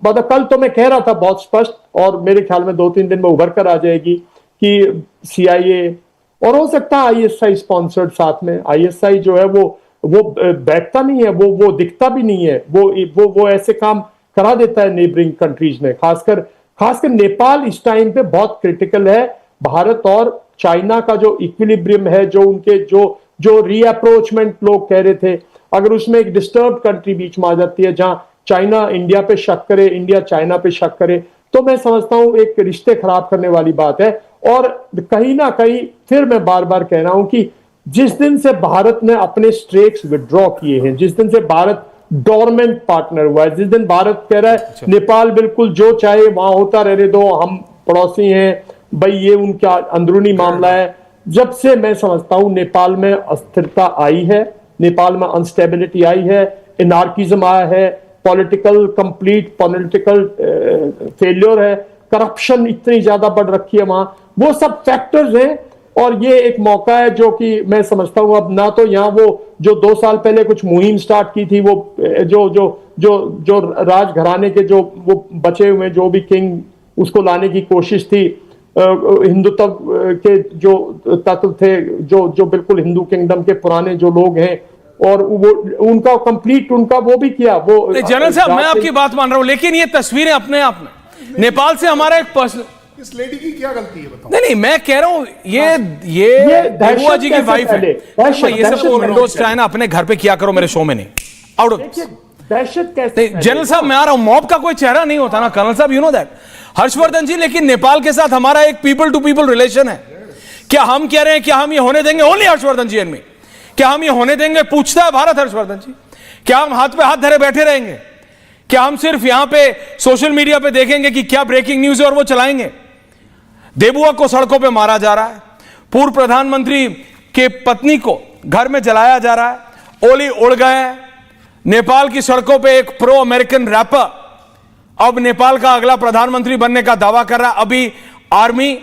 मतलब कल तो मैं कह रहा था बहुत स्पष्ट, और मेरे ख्याल में 2-3 दिन में उभर कर आ जाएगी कि CIA और हो सकता है ISI स्पॉन्सर्ड साथ में. ISI जो है वो बैठता नहीं है, वो दिखता भी नहीं है, वो ऐसे काम करा देता है नेबरिंग कंट्रीज में. खासकर नेपाल इस टाइम पे बहुत क्रिटिकल है. भारत और चाइना का जो इक्विलिब्रियम है, जो उनके जो रीअप्रोचमेंट लोग कह रहे थे, अगर उसमें एक डिस्टर्ब कंट्री बीच में आ जाती है, जहां चाइना इंडिया पे शक करे, इंडिया चाइना पे शक करे, तो मैं समझता हूं एक रिश्ते खराब करने वाली बात है. और कहीं ना कहीं फिर मैं बार बार कह रहा हूं कि जिस दिन से भारत ने अपने स्ट्रेक्स विड्रॉ किए हैं, जिस दिन से भारत डोरमेंट पार्टनर हुआ है, जिस दिन भारत कह रहा है नेपाल बिल्कुल जो चाहे वहां होता रहने दो, हम पड़ोसी हैं भाई, ये उनका अंदरूनी मामला है, जब से मैं समझता हूं नेपाल में अस्थिरता आई है, नेपाल में अनस्टेबिलिटी आई है, एनार्किज्म आया है, कंप्लीट पॉलिटिकल फेलियर है, करप्शन इतनी ज्यादा बढ़ रखी है वहां, वो सब फैक्टर्स हैं. और ये एक मौका है जो कि मैं समझता हूं अब ना तो यहाँ वो जो 2 साल पहले कुछ मुहिम स्टार्ट की थी, वो जो राजघराने के जो वो बचे हुए जो भी किंग, उसको लाने की कोशिश थी, हिंदुत्व के जो तत्व थे, जो बिल्कुल हिंदू किंगडम के पुराने जो लोग हैं, और वो उनका कंप्लीट उनका वो भी किया. वो जनरल साहब, मैं आपकी बात मान रहा हूं, लेकिन ये तस्वीरें अपने आप में नेपाल से हमारा एक पर्सनल, इस लेडी की क्या गलती है बताओ? नहीं, मैं कह रहा हूं ये देबुआ जी की वाइफ है. ये सब विंडोज चाहे ना अपने घर पे किया करो, मेरे शो में नहीं. आउट ऑफ दहशत कैसे? जनरल साहब, मैं आ रहा हूं, मॉब का कोई चेहरा नहीं होता ना कर्नल साहब, यू नो दैट. हर्षवर्धन जी, लेकिन नेपाल के साथ हमारा एक पीपल टू पीपल रिलेशन है. क्या हम कह रहे हैं, क्या हम ये होने देंगे? Only Harshvardhan ji and me, क्या हम ये होने देंगे? पूछता है भारत हर्षवर्धन जी. क्या हम हाथ पे हाथ धरे बैठे रहेंगे? क्या हम सिर्फ यहां पे सोशल मीडिया पे देखेंगे कि क्या ब्रेकिंग न्यूज है और वो चलाएंगे? देबुआ को सड़कों पे मारा जा रहा है, पूर्व प्रधानमंत्री के पत्नी को घर में जलाया जा रहा है, ओली उड़ गए हैं, नेपाल की सड़कों पे एक प्रो अमेरिकन रैपर अब नेपाल का अगला प्रधानमंत्री बनने का दावा कर रहा है। अभी आर्मी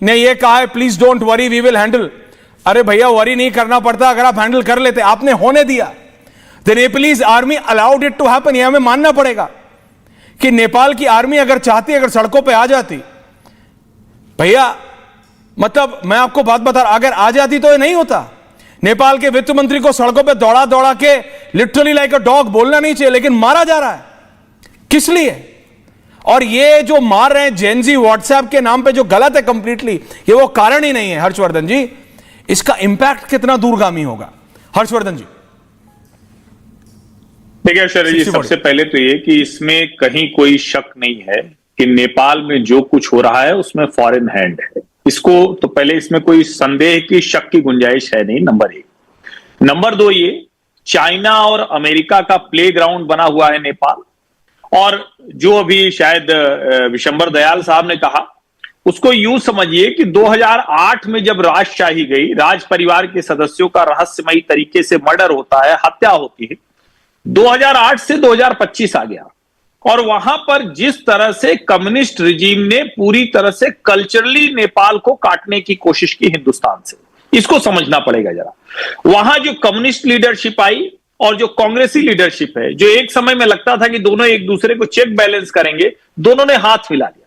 ने यह कहा है please don't worry we will handle. अरे भैया वरी नहीं करना पड़ता, अगर आप हैंडल कर लेते, आपने होने दिया। The Nepalese army allowed it to happen. यह हमें मानना पड़ेगा कि नेपाल की आर्मी अगर चाहती, अगर सड़कों पे आ जाती, भैया मतलब मैं आपको बात बता रहा, अगर आ जाती तो ये नहीं होता। नेपाल के वित्त मंत्री को सड़कों पे दौड़ा दौड़ा के लिटरली लाइक अ डॉग बोलना नहीं चाहिए, लेकिन मारा जा रहा है। किस लिए? और ये जो मार रहे हैं जेनजी व्हाट्सएप के नाम पे, जो गलत है कंप्लीटली, ये वो कारण ही नहीं है हर्षवर्धन जी। इसका इंपैक्ट कितना दूरगामी होगा हर्षवर्धन जी? देखिए ऐश्वर्या जी, सबसे पहले तो ये कि इसमें कहीं कोई शक नहीं है कि नेपाल में जो कुछ हो रहा है उसमें फॉरेन हैंड है। इसको तो पहले इसमें कोई संदेह की, शक की गुंजाइश है नहीं, नंबर एक। नंबर दो, ये चाइना और अमेरिका का प्लेग्राउंड बना हुआ है नेपाल। और जो अभी शायद विशंबर दयाल साहब ने कहा, उसको यूं समझिए कि 2008 में जब राजशाही गई, राज परिवार के सदस्यों का रहस्यमयी तरीके से मर्डर होता है, हत्या होती है, 2008 से 2025 आ गया। और वहां पर जिस तरह से कम्युनिस्ट रिजीम ने पूरी तरह से कल्चरली नेपाल को काटने की कोशिश की हिंदुस्तान से, इसको समझना पड़ेगा जरा। वहां जो कम्युनिस्ट लीडरशिप आई और जो कांग्रेसी लीडरशिप है, जो एक समय में लगता था कि दोनों एक दूसरे को चेक बैलेंस करेंगे, दोनों ने हाथ मिला लिया।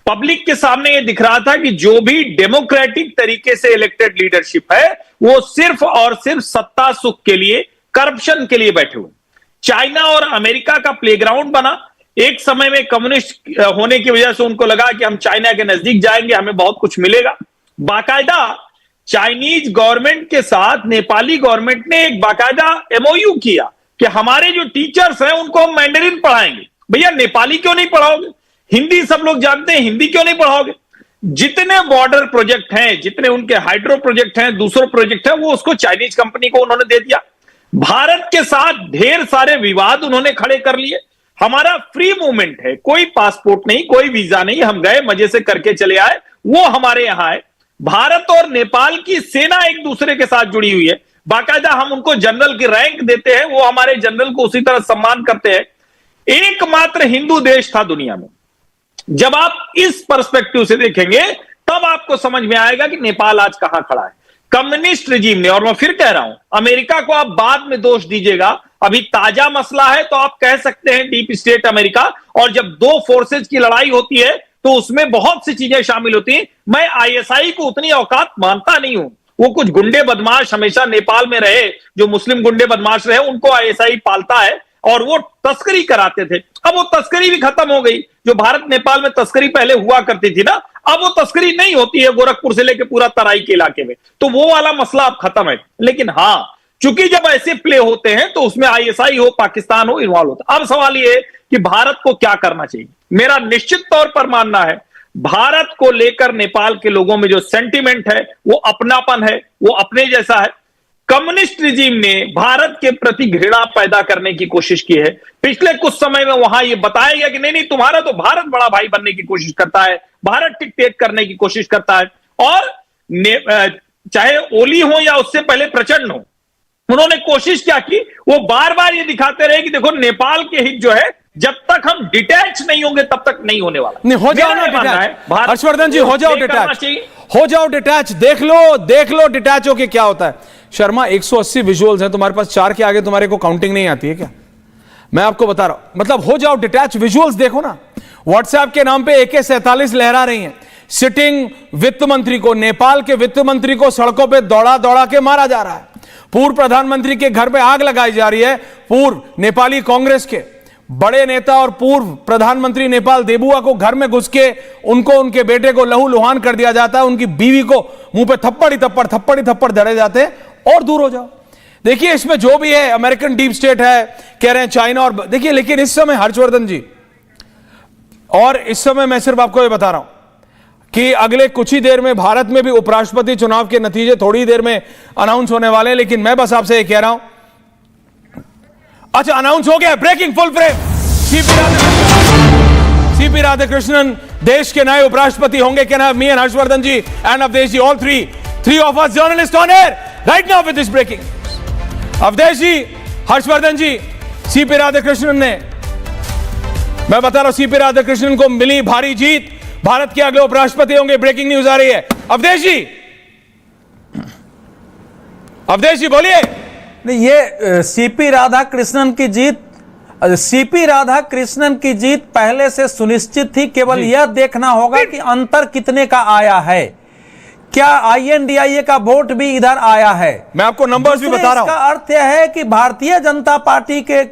पब्लिक के सामने यह दिख रहा था कि जो भी डेमोक्रेटिक तरीके से इलेक्टेड लीडरशिप है, वो सिर्फ और सिर्फ सत्ता सुख के लिए, करप्शन के लिए बैठे हुए। चाइना और अमेरिका का प्लेग्राउंड बना। एक समय में कम्युनिस्ट होने की वजह से उनको लगा कि हम चाइना के नजदीक जाएंगे, हमें बहुत कुछ मिलेगा। बाकायदा चाइनीज गवर्नमेंट के साथ नेपाली गवर्नमेंट ने एक बाकायदा एमओयू किया कि हमारे जो टीचर्स हैं उनको हम मैंडरिन पढ़ाएंगे। भैया नेपाली क्यों नहीं पढ़ाओगे? हिंदी सब लोग जानते हैं, हिंदी क्यों नहीं पढ़ाओगे? जितने बॉर्डर प्रोजेक्ट हैं, जितने उनके हाइड्रो प्रोजेक्ट हैं, दूसरे प्रोजेक्ट हैं, वो उसको चाइनीज कंपनी को उन्होंने दे दिया। भारत के साथ ढेर सारे विवाद उन्होंने खड़े कर लिए। हमारा फ्री मूवमेंट है, कोई पासपोर्ट नहीं, कोई वीजा नहीं, हम गए मजे से करके चले आए, वो हमारे यहां है। भारत और नेपाल की सेना एक दूसरे के साथ जुड़ी हुई है, बाकायदा हम उनको जनरल की रैंक देते हैं, वो हमारे जनरल को उसी तरह सम्मान करते हैं। एकमात्र हिंदू देश था दुनिया में। जब आप इस पर्सपेक्टिव से देखेंगे तब आपको समझ में आएगा कि नेपाल आज कहां खड़ा है। कम्युनिस्ट रिजीम ने, और मैं फिर कह रहा हूं, अमेरिका को आप बाद में दोष दीजिएगा, अभी ताजा मसला है तो आप कह सकते हैं डीप स्टेट अमेरिका। और जब दो फोर्सेज की लड़ाई होती है तो उसमें बहुत सी चीजें शामिल होती हैं। मैं आईएसआई को उतनी औकात मानता नहीं हूं। वो कुछ गुंडे बदमाश हमेशा नेपाल में रहे, जो मुस्लिम गुंडे बदमाश रहे, उनको आईएसआई पालता है और वो तस्करी कराते थे। अब वो तस्करी भी खत्म हो गई। जो भारत नेपाल में तस्करी पहले हुआ करती थी ना, अब वो तस्करी नहीं होती है गोरखपुर से लेकर पूरा तराई के इलाके में, तो वो वाला मसला अब खत्म है। लेकिन हां, चूंकि जब ऐसे प्ले होते हैं तो उसमें आईएसआई हो, पाकिस्तान हो, इन्वॉल्व होता है। अब सवाल ये है कि भारत को क्या करना चाहिए। मेरा निश्चित तौर पर मानना है, भारत को लेकर नेपाल के लोगों में जो सेंटिमेंट है, वो अपनापन है, वो अपने जैसा है। कम्युनिस्ट रिजीम ने भारत के प्रति घृणा पैदा करने की कोशिश की है। पिछले कुछ समय में वहां यह बताया गया कि नहीं नहीं, तुम्हारा तो भारत बड़ा भाई बनने की कोशिश करता है, भारत डिक्टेट करने की कोशिश करता है। और चाहे ओली हो या उससे पहले प्रचंड हो, उन्होंने कोशिश क्या की, वो बार बार ये दिखाते रहे कि देखो नेपाल के हित जो है, जब तक हम डिटैच नहीं होंगे तब तक नहीं होने वाला। नहीं, हो जाओ ना डिटैच हर्षवर्धन जी, हो जाओ डिटैच, हो जाओ डिटैच, देख लो डिटैच होके क्या होता है। शर्मा 180 विजुअल्स हैं तुम्हारे पास, 4 के आगे तुम्हारे को काउंटिंग नहीं आती है क्या? मैं आपको बता रहा हूं, मतलब हो जाओ डिटैच, विजुअल्स देखो ना। व्हाट्सएप के नाम पे AK-47 लहरा रही हैं। सिटिंग वित्त मंत्री को, नेपाल के वित्त मंत्री को सड़कों पे दौड़ा दौड़ा के मारा जा रहा है। पूर्व प्रधानमंत्री के घर पे आग लगाई जा रही है। पूर्व नेपाली कांग्रेस के बड़े नेता और पूर्व प्रधानमंत्री नेपाल देबुआ को घर में घुस के उनको, उनके बेटे को लहू लुहान कर दिया जाता है। उनकी बीवी को मुंह पे थप्पड़ ही थप्पड़ धरे जाते हैं। और दूर हो जाओ। देखिए इसमें जो भी है, अमेरिकन डीप स्टेट है, कह रहे हैं चाइना, और देखिए लेकिन इस समय हर्षवर्धन जी, और इस समय मैं सिर्फ आपको ये बता रहा हूं कि अगले कुछ ही देर में भारत में भी उपराष्ट्रपति चुनाव के नतीजे थोड़ी देर में अनाउंस होने वाले हैं। लेकिन मैं बस आपसे ये कह रहा हूं, अच्छा अनाउंस हो गया, breaking full frame, CP Radhakrishnan देश के नए उपराष्ट्रपति होंगे। Can have me and Harshvardhan ji and Awadhesh ji, all three of us journalists on air right now with this breaking. Awadhesh ji, Harshvardhan ji, CP Radhakrishnan ने, मैं बता रहा हूं, सीपी राधाकृष्णन को मिली भारी जीत, भारत के अगले उपराष्ट्रपति होंगे। ब्रेकिंग न्यूज आ रही है। अवधेश जी बोलिए। नहीं, ये सीपी राधाकृष्णन की जीत पहले से सुनिश्चित थी। केवल यह देखना होगा कि अंतर कितने का आया है। क्या INDIA का वोट भी इधर आया है? मैं आपको नंबर्स भी बता रहा हूं। इसका अर्थ यह है कि भारतीय जनता पार्टी के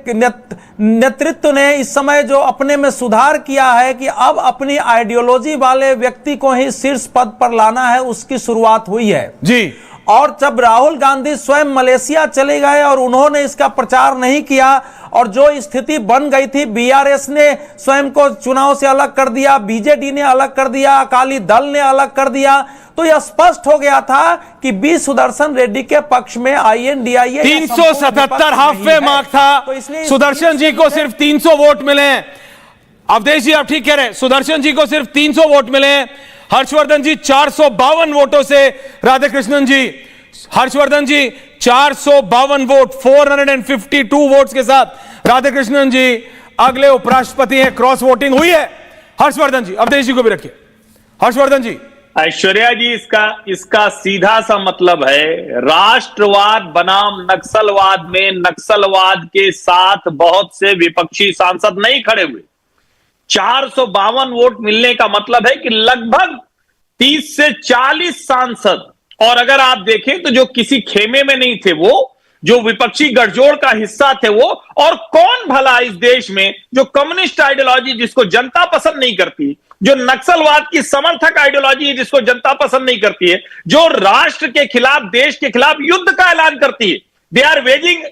नेतृत्व ने इस समय जो अपने में सुधार किया है कि अब अपनी आइडियोलॉजी वाले व्यक्ति को ही शीर्ष पद पर लाना है, उसकी शुरुआत हुई है जी। और जब राहुल गांधी स्वयं मलेशिया चले गए और उन्होंने इसका प्रचार नहीं किया और जो स्थिति बन गई थी, BRS ने स्वयं को चुनाव से अलग कर दिया, BJD ने अलग कर दिया, अकाली दल ने अलग कर दिया, तो यह स्पष्ट हो गया था कि बी सुदर्शन रेड्डी के पक्ष में INDIA 377 हाफ वे मार्क था। तो इसलिए सुदर्शन जी को सिर्फ 300 वोट मिले हैं। अवधेश जी आप ठीक कह रहे हैं, सुदर्शन जी को सिर्फ 300 वोट मिले हैं। हर्षवर्धन जी 452 वोटों से, राधाकृष्णन जी, हर्षवर्धन जी 452 वोट, 452 वोट्स के साथ राधाकृष्णन जी अगले उपराष्ट्रपति हैं। क्रॉस वोटिंग हुई है। हर्षवर्धन जी, अवधेश जी को भी रखिए। हर्षवर्धन जी। ऐश्वर्या जी, इसका सीधा सा मतलब है राष्ट्रवाद बनाम नक्सलवाद में नक्सलवाद के साथ बहुत से विपक्षी सांसद नहीं खड़े हुए। 452 वोट मिलने का मतलब है कि लगभग 30 से 40 सांसद, और अगर आप देखें तो जो किसी खेमे में नहीं थे, वो जो विपक्षी गठजोड़ का हिस्सा थे वो, और कौन भला इस देश में जो कम्युनिस्ट आइडियोलॉजी जिसको जनता पसंद नहीं करती, जो नक्सलवाद की समर्थक आइडियोलॉजी है जिसको जनता पसंद नहीं करती है, जो राष्ट्र के खिलाफ, देश के खिलाफ युद्ध का ऐलान करती है, they are waging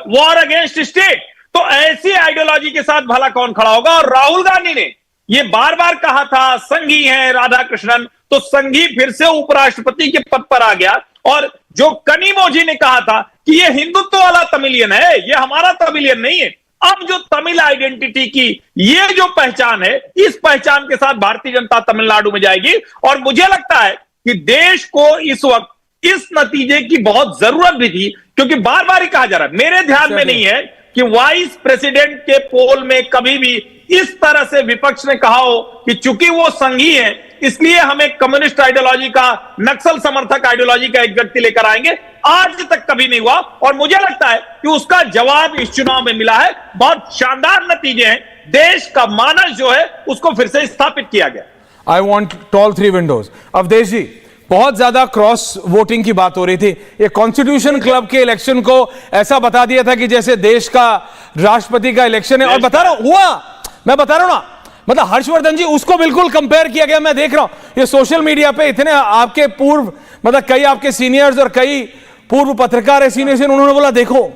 war against state, तो ऐसी आइडियोलॉजी के साथ भला कौन खड़ा होगा। और राहुल गांधी ने ये बार बार कहा था संघी है राधाकृष्णन, तो संघी फिर से उपराष्ट्रपति के पद पर आ गया। और जो कनिमोझी ने कहा था कि ये हिंदुत्व वाला तमिलियन है, ये हमारा तमिलियन नहीं है। अब जो तमिल आइडेंटिटी की ये जो पहचान है, इस पहचान के साथ भारतीय जनता तमिलनाडु में जाएगी। और मुझे लगता है कि देश को इस वक्त इस नतीजे की बहुत जरूरत भी थी, क्योंकि बार बार ही कहा जा रहा है, मेरे ध्यान में नहीं है कि वाइस प्रेसिडेंट के पोल में कभी भी इस तरह से विपक्ष ने कहा हो कि चूंकि वो संघी है इसलिए हमें कम्युनिस्ट आइडियोलॉजी का, नक्सल समर्थक आइडियोलॉजी का एक व्यक्ति लेकर आएंगे। आज तक कभी नहीं हुआ, और मुझे लगता है कि उसका जवाब इस चुनाव में मिला है। बहुत शानदार नतीजे हैं, देश का मानस जो है उसको फिर से स्थापित किया गया। I want tall 3 windows. Awadhesh ji, बहुत ज्यादा क्रॉस वोटिंग की बात हो रही थी। ये कॉन्स्टिट्यूशन क्लब के इलेक्शन को ऐसा बता दिया था कि जैसे देश का राष्ट्रपति का इलेक्शन है। और बता रहा हूं हुआ, मैं बता रहा हूं ना, मतलब हर्षवर्धन जी, उसको बिल्कुल कंपेयर किया गया। मैं देख रहा हूं ये सोशल मीडिया पे इतने आपके पूर्व, मतलब कई आपके सीनियर्स और कई पूर्व पत्रकार है सीनियर्स, उन्होंने बोला देखो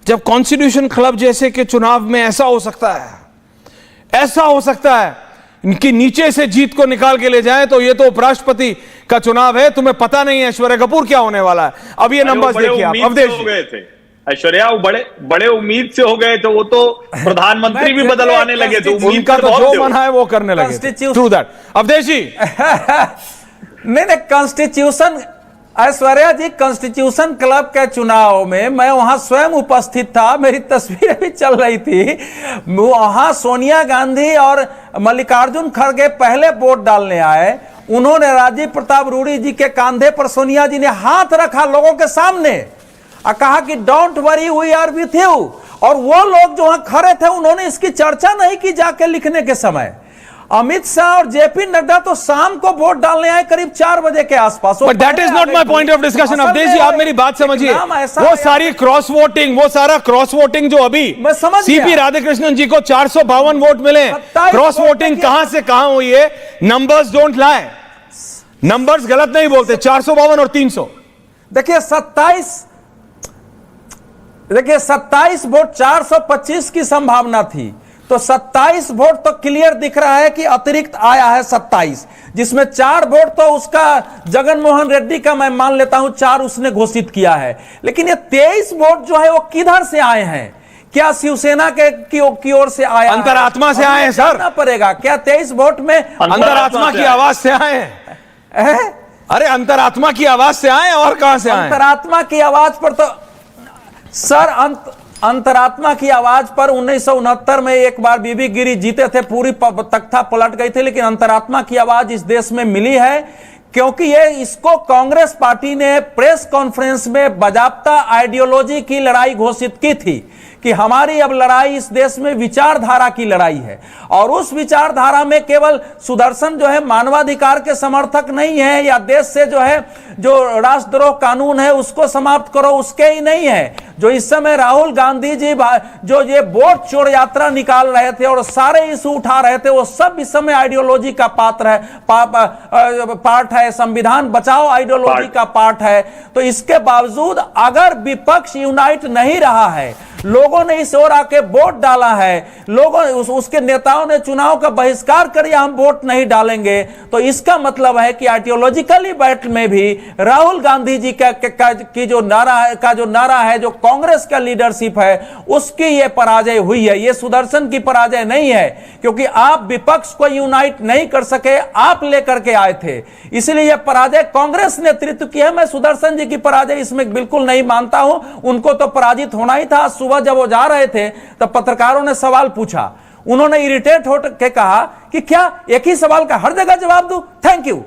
जब कॉन्स्टिट्यूशन क्लब जैसे के चुनाव में ऐसा हो सकता है, ऐसा हो सकता है इनकी नीचे से जीत को निकाल के ले जाए, तो ये तो उपराष्ट्रपति का चुनाव है, तुम्हें पता नहीं है ऐश्वर्या कपूर क्या होने वाला है। अब ये नंबर्स देखिए आप। अवधेश हो गए थे ऐश्वर्या, वो बड़े उम्मीद से हो गए थे, वो तो प्रधानमंत्री भी बदलवाने लगे थे। उनका तो जो मन है वो करने लगे। True that. अवधेश जी नहीं, कॉन्स्टिट्यूशन, ऐश्वर्या जी, कॉन्स्टिट्यूशन क्लब के चुनाव में मैं वहां स्वयं उपस्थित था, मेरी तस्वीरें भी चल रही थी। वहां सोनिया गांधी और मल्लिकार्जुन खड़गे पहले वोट डालने आए। उन्होंने राजीव प्रताप रूडी जी के कंधे पर सोनिया जी ने हाथ रखा लोगों के सामने और कहा कि don't worry we are with you. और वो लोग जो वहां खड़े थे उन्होंने इसकी चर्चा नहीं की जाके लिखने के समय। अमित शाह और जेपी नड्डा तो शाम को वोट डालने आए करीब 4 बजे के आसपास। But that is not my point of discussion. Awadhesh ji, आप मेरी बात समझिए। वो सारी क्रॉस वोटिंग, वो सारा क्रॉस वोटिंग जो अभी सीपी राधाकृष्णन जी को 452 वोट मिले, क्रॉस वोटिंग कहां से कहां हुई है? नंबर्स डोंट लाई, नंबर्स गलत नहीं बोलते। 452 और 300, देखिए 27 वोट 425 की संभावना थी, तो 27 वोट तो क्लियर दिख रहा है कि अतिरिक्त आया है 27, जिसमें 4 वोट तो उसका जगन मोहन रेड्डी का मैं मान लेता हूं, 4 उसने घोषित किया है। लेकिन ये 23 वोट जो है वो किधर से आए हैं? क्या शिवसेना के की ओर से आया? अंतरात्मा से आए हैं सर, पड़ेगा क्या 23 वोट में अंतरात्मा की आवाज से आए हैं? अरे अंतरात्मा की आवाज से आए और कहां से आए? अंतरात्मा की आवाज पर तो सर अंतरात्मा की आवाज पर 1969 में एक बार बीबी गिरी जीते थे, पूरी तख्ता पलट गई थी, लेकिन अंतरात्मा की आवाज इस देश में मिली है क्योंकि ये इसको कांग्रेस पार्टी ने प्रेस कॉन्फ्रेंस में बाजाबता आइडियोलॉजी की लड़ाई घोषित की थी कि हमारी अब लड़ाई इस देश में विचारधारा की लड़ाई है, और उस विचारधारा में केवल सुदर्शन जो है मानवाधिकार के समर्थक नहीं है या देश से जो है जो राष्ट्रद्रोह कानून है उसको समाप्त करो उसके ही नहीं है। जो इस समय राहुल गांधी जी जो ये वोट चोर यात्रा निकाल रहे थे और सारे इशू उठा रहे थे, वो सब इस समय आइडियोलॉजी का पात्र है, पार्ट है, संविधान बचाओ आइडियोलॉजी का पार्ट है। तो इसके बावजूद अगर विपक्ष यूनाइट नहीं रहा है, लोगों ने इस ओर आके वोट डाला है, लोगों उसके नेताओं ने चुनाव का बहिष्कार कर हम वोट नहीं डालेंगे, तो इसका मतलब है कि आइडियोलॉजिकली बैटल में भी राहुल गांधी जी की जो नारा है जो कांग्रेस का लीडरशिप है उसकी ये पराजय हुई है। ये सुदर्शन की पराजय नहीं है, क्योंकि आप विपक्ष को यूनाइट नहीं कर सके, आप लेकर के आए थे, इसलिए यह पराजय कांग्रेस नेतृत्व की है। मैं सुदर्शन जी की पराजय इसमें बिल्कुल नहीं मानता हूं, उनको तो पराजित होना ही था। सुबह जब वो जा रहे थे तब पत्रकारों ने सवाल पूछा, उन्होंने इरिटेट होकर कहा कि क्या एक ही सवाल का हर जगह जवाब दूं, थैंक यू।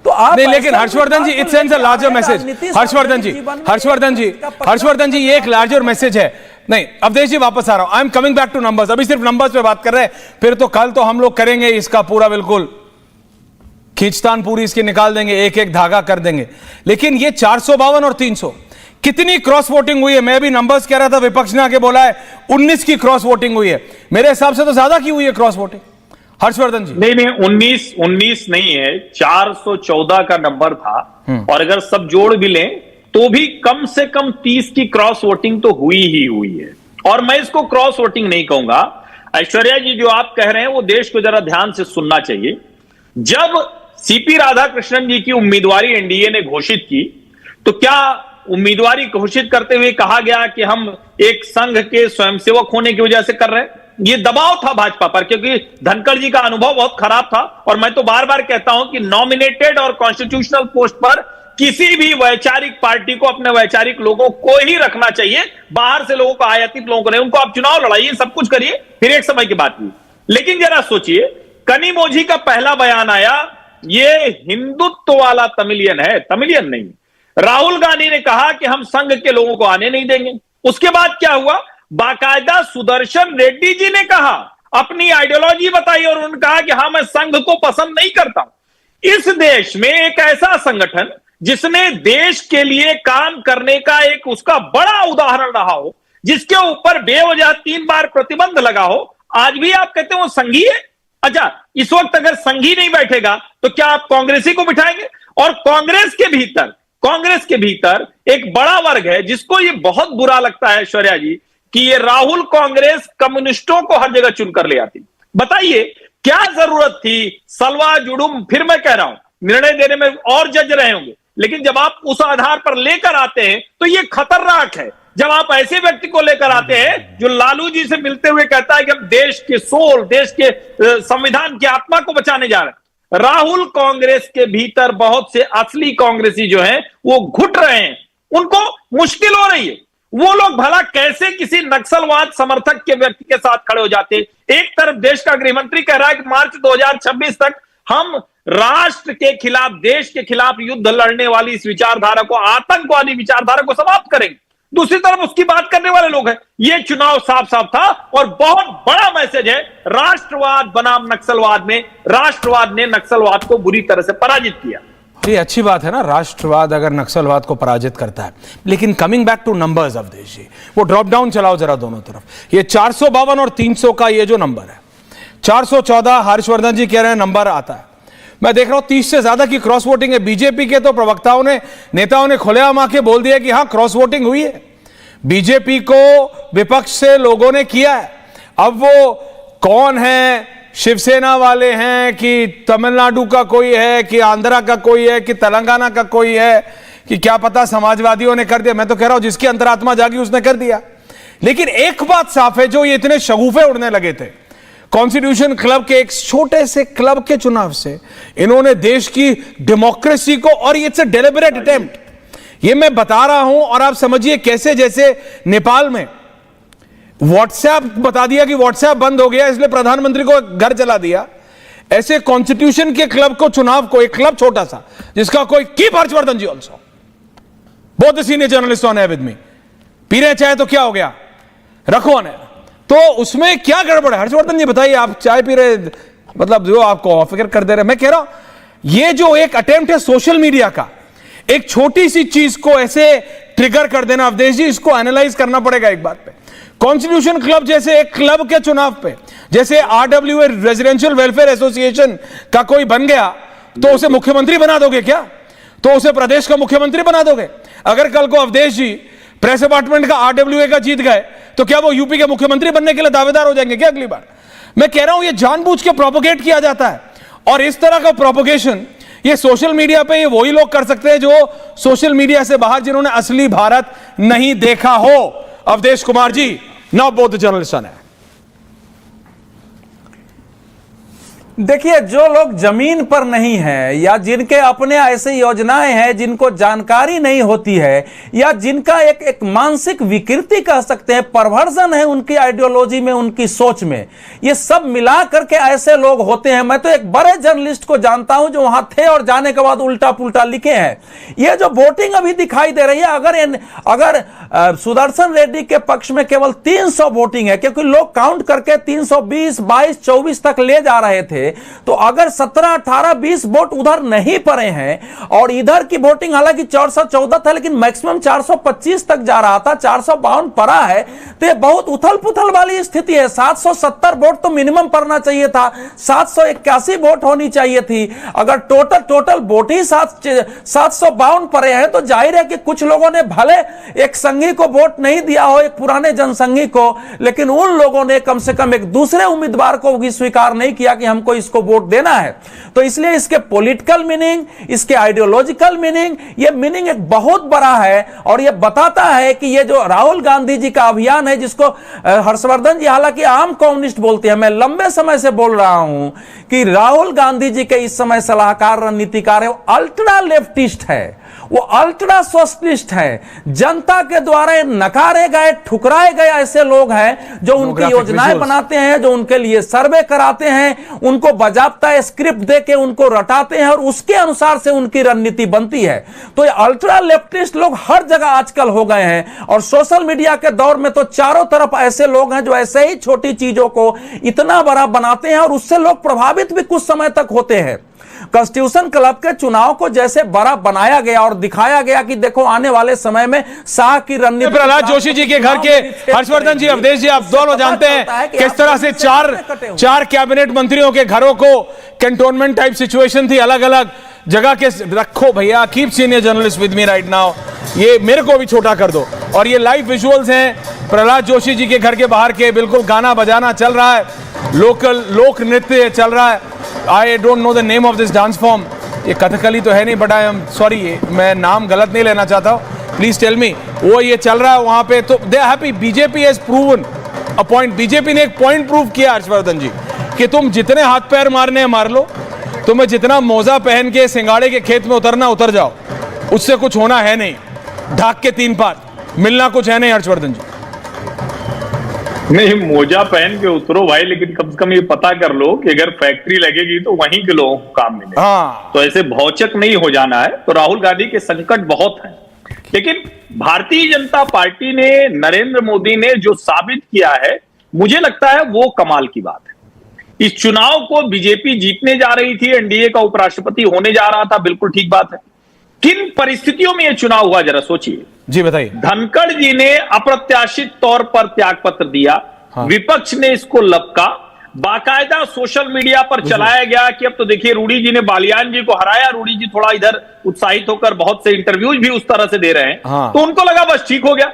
तो आप नहीं, लेकिन Harshvardhan ji, it sends a larger message. Harshvardhan ji ये एक लार्जर मैसेज है। नहीं, अवधेश जी वापस आ रहा हूं, I am coming back to numbers. अभी सिर्फ नंबर्स पे बात कर रहे हैं, फिर तो कल तो हम लोग करेंगे इसका पूरा बिल्कुल खींचतान पूरी इसकी निकाल देंगे, एक एक धागा कर देंगे। लेकिन ये 452 और 300 कितनी क्रॉस वोटिंग हुई है? मैं भी नंबर्स कह रहा था, विपक्ष ने आके बोला है 19 की क्रॉस वोटिंग हुई है। मेरे हिसाब से तो ज्यादा की हुई है क्रॉस वोटिंग। हर्षवर्धन जी नहीं 19 नहीं है, 414 का नंबर था, और अगर सब जोड़ भी लें तो भी कम से कम 30 की क्रॉस वोटिंग तो हुई ही हुई है। और मैं इसको क्रॉस वोटिंग नहीं कहूंगा। ऐश्वर्या जी जो आप कह रहे हैं वो देश को जरा ध्यान से सुनना चाहिए। जब सीपी राधाकृष्णन जी की उम्मीदवारी एनडीए ने घोषित की तो क्या उम्मीदवारी घोषित करते हुए कहा गया कि हम एक संघ के स्वयंसेवक होने की वजह से कर रहे हैं? ये दबाव था भाजपा पर, क्योंकि धनखड़ जी का अनुभव बहुत खराब था। और मैं तो बार बार कहता हूं कि नॉमिनेटेड और कॉन्स्टिट्यूशनल पोस्ट पर किसी भी वैचारिक पार्टी को अपने वैचारिक लोगों को ही रखना चाहिए, बाहर से लोगों को, आयातित लोगों को नहीं। उनको आप चुनाव लड़ाइए, सब कुछ करिए, फिर एक समय की बात हुई। लेकिन जरा सोचिए, कनिमोझी का पहला बयान आया, ये हिंदुत्व वाला तमिलियन है, तमिलियन नहीं। राहुल गांधी ने कहा कि हम संघ के लोगों को आने नहीं देंगे। उसके बाद क्या हुआ? बाकायदा सुदर्शन रेड्डी जी ने कहा, अपनी आइडियोलॉजी बताई, और उन्होंने कहा कि हां मैं संघ को पसंद नहीं करता हूं। इस देश में एक ऐसा संगठन जिसने देश के लिए काम करने का एक उसका बड़ा उदाहरण रहा हो, जिसके ऊपर बेवजह 3 बार प्रतिबंध लगा हो, आज भी आप कहते हो संघी है? अच्छा, इस वक्त अगर संघी नहीं बैठेगा तो क्या आप कांग्रेसी को बिठाएंगे? और कांग्रेस के भीतर एक बड़ा वर्ग है जिसको ये बहुत बुरा लगता है ऐश्वर्या जी कि ये राहुल कांग्रेस कम्युनिस्टों को हर जगह चुनकर ले आती। बताइए क्या जरूरत थी? सलवा जुडुम, फिर मैं कह रहा हूं निर्णय देने में और जज रहे होंगे, लेकिन जब आप उस आधार पर लेकर आते हैं तो ये खतरनाक है। जब आप ऐसे व्यक्ति को लेकर आते हैं जो लालू जी से मिलते हुए कहता है कि हम देश के सोल, देश के संविधान की आत्मा को बचाने जा रहे हैं। राहुल कांग्रेस के भीतर बहुत से असली कांग्रेसी जो हैं वो घुट रहे हैं, उनको मुश्किल हो रही है। वो लोग भला कैसे किसी नक्सलवाद समर्थक के व्यक्ति के साथ खड़े हो जाते? एक तरफ देश का गृह मंत्री कह रहा है कि मार्च 2026 तक हम राष्ट्र के खिलाफ, देश के खिलाफ युद्ध लड़ने वाली इस विचारधारा को, आतंकवादी विचारधारा को समाप्त करेंगे। दूसरी तरफ उसकी बात करने वाले लोग हैं। ये चुनाव साफ साफ था और बहुत बड़ा मैसेज है राष्ट्रवाद बनाम नक्सलवाद में। राष्ट्रवाद ने नक्सलवाद को बुरी तरह से पराजित किया। ये अच्छी बात है ना, राष्ट्रवाद अगर नक्सलवाद को पराजित करता है। लेकिन coming back to numbers Awadhesh ji, वो ड्रॉप डाउन चलाओ जरा दोनों तरफ। ये 452 और 300 का ये जो नंबर है, 414 हर्षवर्धन जी कह रहे हैं नंबर आता है। मैं देख रहा हूं 30 से ज्यादा की क्रॉस वोटिंग है। बीजेपी के तो प्रवक्ताओं ने, नेताओं ने खुलेआम आके बोल दिया कि हां क्रॉस वोटिंग हुई है। बीजेपी को विपक्ष से लोगों ने किया है। अब वो कौन है, शिवसेना वाले हैं कि तमिलनाडु का कोई है कि आंध्रा का कोई है कि तेलंगाना का कोई है कि क्या पता समाजवादियों ने कर दिया। मैं तो कह रहा हूं जिसकी अंतरात्मा जागी उसने कर दिया। लेकिन एक बात साफ है, जो ये इतने शगुफे उड़ने लगे थे कॉन्स्टिट्यूशन क्लब के एक छोटे से क्लब के चुनाव से, इन्होंने देश की डेमोक्रेसी को, और इट्स अ डेलिबरेट अटेम्प्ट, ये मैं बता रहा हूं और आप समझिए कैसे, जैसे नेपाल में व्हाट्सएप बता दिया कि व्हाट्सएप बंद हो गया इसलिए प्रधानमंत्री को घर चला दिया। ऐसे कॉन्स्टिट्यूशन के क्लब को, चुनाव को, एक क्लब छोटा सा जिसका कोई कीप हर्षवर्धन जी ऑल्सो, बहुत सीनियर जर्नलिस्ट ऑन है विद मी, पी रहे चाय तो क्या हो गया, रखो ऑन है, तो उसमें क्या गड़बड़ है? हर्षवर्धन जी बताइए, आप चाय पी रहे, मतलब जो आपको ऑफर कर दे रहे। मैं कह रहा हूं ये जो एक अटेम्प्ट है सोशल मीडिया का, एक छोटी सी चीज को ऐसे ट्रिगर कर देना, अवधेश जी इसको एनालाइज करना पड़ेगा एक बात पे। कॉन्स्टिट्यूशन क्लब जैसे एक क्लब के चुनाव पे, जैसे आरडब्ल्यूए रेजिडेंशियल वेलफेयर एसोसिएशन का कोई बन गया तो उसे मुख्यमंत्री बना दोगे क्या? तो उसे प्रदेश का मुख्यमंत्री बना दोगे? अगर कल को अवधेश जी प्रेस अपार्टमेंट का आरडब्ल्यूए का जीत गए तो क्या वो यूपी के मुख्यमंत्री बनने के लिए दावेदार हो जाएंगे क्या अगली बार? मैं कह रहा हूं ये जानबूझ के प्रोपोगेट किया जाता है, और इस तरह का प्रोपोगेशन ये सोशल मीडिया पे ये वही लोग कर सकते हैं जो सोशल मीडिया से बाहर, जिन्होंने असली भारत नहीं देखा हो। अवधेश कुमार जी, नाउ बोथ द जर्नलिस्ट है। देखिए, जो लोग जमीन पर नहीं है या जिनके अपने ऐसे योजनाएं हैं जिनको जानकारी नहीं होती है, या जिनका एक मानसिक विकृति कह सकते हैं, परवर्जन है उनकी आइडियोलॉजी में, उनकी सोच में, ये सब मिला करके ऐसे लोग होते हैं। मैं तो एक बड़े जर्नलिस्ट को जानता हूं जो वहां थे और जाने के बाद उल्टा पुल्टा लिखे हैं। ये जो वोटिंग अभी दिखाई दे रही है, अगर सुदर्शन रेड्डी के पक्ष में केवल 300 वोटिंग है, क्योंकि लोग काउंट करके 320, 22, 24 तक ले जा रहे थे, तो अगर 17, 18, 20 वोट उधर नहीं पड़े हैं और इधर की वोटिंग हालांकि 414 था लेकिन मैक्सिमम 425 तक जा रहा था, 452 पड़ा है, तो ये बहुत उथल पुथल वाली स्थिति है। 770 वोट तो मिनिमम पड़ना चाहिए था, 781 वोट होनी चाहिए थी। अगर टोटल वोट ही 752 पड़े हैं तो जाहिर है कि कुछ लोगों ने भले एक संघी को वोट नहीं दिया हो, एक पुराने जनसंघी को, लेकिन उन लोगों ने कम से कम एक दूसरे उम्मीदवार को भी स्वीकार नहीं किया कि हमको इसको वोट देना है। तो इसलिए इसके पॉलिटिकल मीनिंग, इसके आइडियोलॉजिकल मीनिंग, ये मीनिंग एक बहुत बड़ा है, और ये बताता है कि ये जो राहुल गांधी जी का अभियान है, जिसको हर्षवर्धन जी हालांकि आम कम्युनिस्ट बोलते हैं, मैं लंबे समय से बोल रहा हूं कि राहुल गांधी जी के इस समय सलाहकार, रणनीतिकार है, वो अल्ट्रा लेफ्टिस्ट है, वो अल्ट्रा सोशलिस्ट है, जनता के द्वारा नकारे गए, ठुकराए गए ऐसे लोग हैं जो उनकी योजनाएं बनाते हैं, जो उनके लिए सर्वे कराते हैं, उनको बाजाबता स्क्रिप्ट देके उनको रटाते हैं और उसके अनुसार से उनकी रणनीति बनती है। तो ये अल्ट्रा लेफ्टिस्ट लोग हर जगह आजकल हो गए हैं, और सोशल मीडिया के दौर में तो चारों तरफ ऐसे लोग हैं जो ऐसे ही छोटी चीजों को इतना बड़ा बनाते हैं, और उससे लोग प्रभावित भी कुछ समय तक होते हैं। कॉन्स्टिट्यूशन क्लब के चुनाव को जैसे बड़ा बनाया गया और दिखाया गया कि देखो आने वाले समय में शाह की रणनीति। प्रहलाद जोशी जी के घर के हर्षवर्धन जी, अवधेश जी, आप दोनों जानते हैं किस तरह से चार कैबिनेट मंत्रियों के घरों को कैंटोनमेंट टाइप सिचुएशन थी, अलग अलग जगह के। रखो भैया, keep senior journalist with me right now, ये मेरे को भी छोटा कर दो। और ये लाइव विजुअल्स हैं प्रहलाद जोशी जी के घर के बाहर के, बिल्कुल गाना बजाना चल रहा है, लोक नृत्य चल रहा है। I don't know the name of this dance form. ये कथकली तो है नहीं, बट आई एम सॉरी, मैं नाम गलत नहीं लेना चाहता हूँ, प्लीज टेल मी। वो ये चल रहा है वहां पे, तो they are happy. BJP has proven a point, BJP ने एक पॉइंट प्रूव किया हर्षवर्धन जी कि तुम जितने हाथ पैर मारने हैं मार लो, तुम्हें जितना मोजा पहन के सिंगाड़े के खेत में उतरना उतर जाओ, उससे कुछ होना है नहीं, ढाक के 3 पात मिलना कुछ है नहीं। हर्षवर्धन जी, नहीं, मोजा पहन के उतरो भाई, लेकिन कम से कम ये पता कर लो कि अगर फैक्ट्री लगेगी तो वहीं के लोगों को काम मिले। हाँ। तो ऐसे भौचक नहीं हो जाना है। तो राहुल गांधी के संकट बहुत हैं, लेकिन भारतीय जनता पार्टी ने, नरेंद्र मोदी ने जो साबित किया है, मुझे लगता है वो कमाल की बात है। इस चुनाव को बीजेपी जीतने जा रही थी, एनडीए का उपराष्ट्रपति होने जा रहा था, बिल्कुल ठीक बात है। किन परिस्थितियों में यह चुनाव हुआ, जरा सोचिए जी, बताइए। धनखड़ जी ने अप्रत्याशित तौर पर त्यागपत्र दिया। हाँ। विपक्ष ने इसको लपका, बाकायदा सोशल मीडिया पर चलाया गया कि अब तो देखिए रूडी जी ने बालियान जी को हराया, रूडी जी थोड़ा इधर उत्साहित होकर बहुत से इंटरव्यूज भी उस तरह से दे रहे हैं। हाँ। तो उनको लगा बस ठीक हो गया।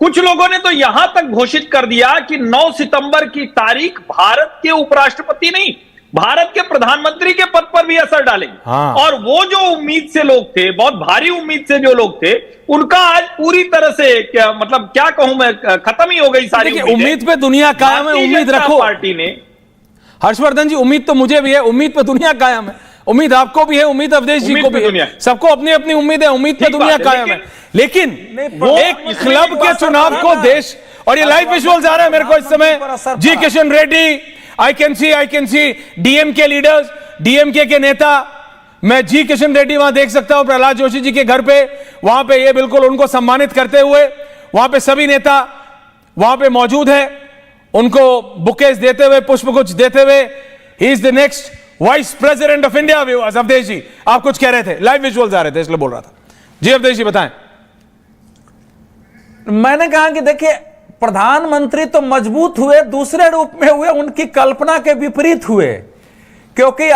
कुछ लोगों ने तो यहां तक घोषित कर दिया कि 9 सितंबर की तारीख भारत के उपराष्ट्रपति नहीं, भारत के प्रधानमंत्री के पद पर भी असर डालेगी। हाँ। और वो जो उम्मीद से लोग थे, बहुत भारी उम्मीद से जो लोग थे, उनका आज पूरी तरह से क्या मतलब क्या कहूं मैं, खत्म ही हो गई सारी उम्मीद पे दुनिया कायम है। उम्मीद रखो, पार्टी ने। हर्षवर्धन जी, उम्मीद तो मुझे भी है, उम्मीद पे दुनिया कायम है। उम्मीद आपको भी है, उम्मीद अवधेश जी को भी है, सबको अपनी अपनी उम्मीद है, उम्मीद पे दुनिया कायम है। लेकिन एक क्लब के चुनाव को देश, और ये लाइव विजुअल्स आ रहे हैं मेरे को इस समय, G Kishan Reddy, I can see DMK leaders, DMK के नेता, मैं जी किशन रेड्डी वहां देख सकता हूं प्रहलाद जोशी जी के घर पे, वहां पे ये बिल्कुल उनको सम्मानित करते हुए, वहां पे सभी नेता वहां पे मौजूद है, उनको बुकेस देते हुए, पुष्पगुच्छ देते हुए। He is the next vice president of India. Viewers, Awadhesh ji आप कुछ कह रहे थे, लाइव विजुअल्स आ रहे थे इसलिए बोल रहा था। जी अवधेश जी बताएं। मैंने कहा कि देखिए, प्रधानमंत्री तो मजबूत हुए, दूसरे रूप में हुए, उनकी कल्पना के विपरीत हुए, क्योंकि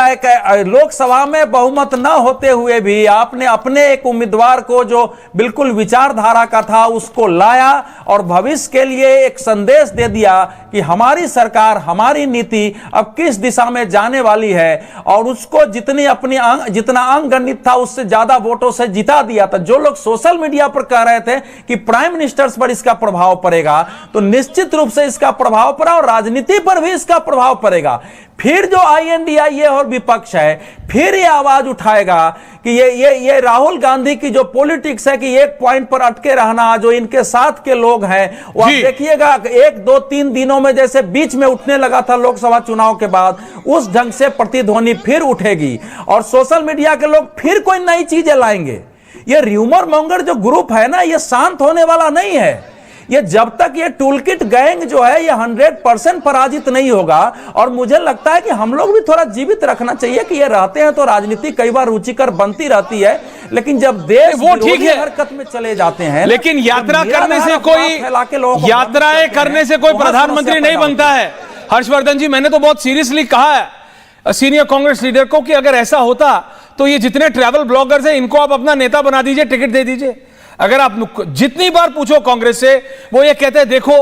लोकसभा में बहुमत न होते हुए भी आपने अपने एक उम्मीदवार को जो बिल्कुल विचारधारा का था उसको लाया और भविष्य के लिए एक संदेश दे दिया कि हमारी सरकार, हमारी नीति अब किस दिशा में जाने वाली है, और उसको जितना अंग गणित था उससे ज्यादा वोटों से जिता दिया था। जो लोग सोशल मीडिया पर कह रहे थे कि प्राइम मिनिस्टर्स पर इसका प्रभाव पड़ेगा, तो निश्चित रूप से इसका प्रभाव पड़ा और राजनीति पर भी इसका प्रभाव पड़ेगा। फिर जो INDIA और विपक्ष है फिर ये आवाज उठाएगा कि ये राहुल गांधी की जो पॉलिटिक्स है कि एक पॉइंट पर अटके रहना, जो इनके साथ के लोग हैं वो आप देखिएगा 1, 2, 3 दिनों में जैसे बीच में उठने लगा था लोकसभा चुनाव के बाद, उस ढंग से प्रतिध्वनि फिर उठेगी और सोशल मीडिया के लोग फिर कोई नई चीजें लाएंगे। ये र्यूमर मॉन्गर जो ग्रुप है ना, ये शांत होने वाला नहीं है। ये जब तक ये टूलकिट गैंग जो है ये 100% पराजित नहीं होगा, और मुझे लगता है कि हम लोग भी थोड़ा जीवित रखना चाहिए कि ये रहते हैं तो राजनीति कई बार रुचिकर बनती रहती है, लेकिन जब देश वो ठीक है हरकत में चले जाते हैं, लेकिन यात्रा करने से कोई, यात्राएं करने से कोई प्रधानमंत्री नहीं बनता है। हर्षवर्धन जी, मैंने तो बहुत सीरियसली कहा है सीनियर कांग्रेस लीडर को कि अगर ऐसा होता तो ये जितने ट्रैवल ब्लॉगर्स हैं इनको आप अपना नेता बना दीजिए, टिकट दे दीजिए। अगर आप जितनी बार पूछो कांग्रेस से, वो ये कहते हैं देखो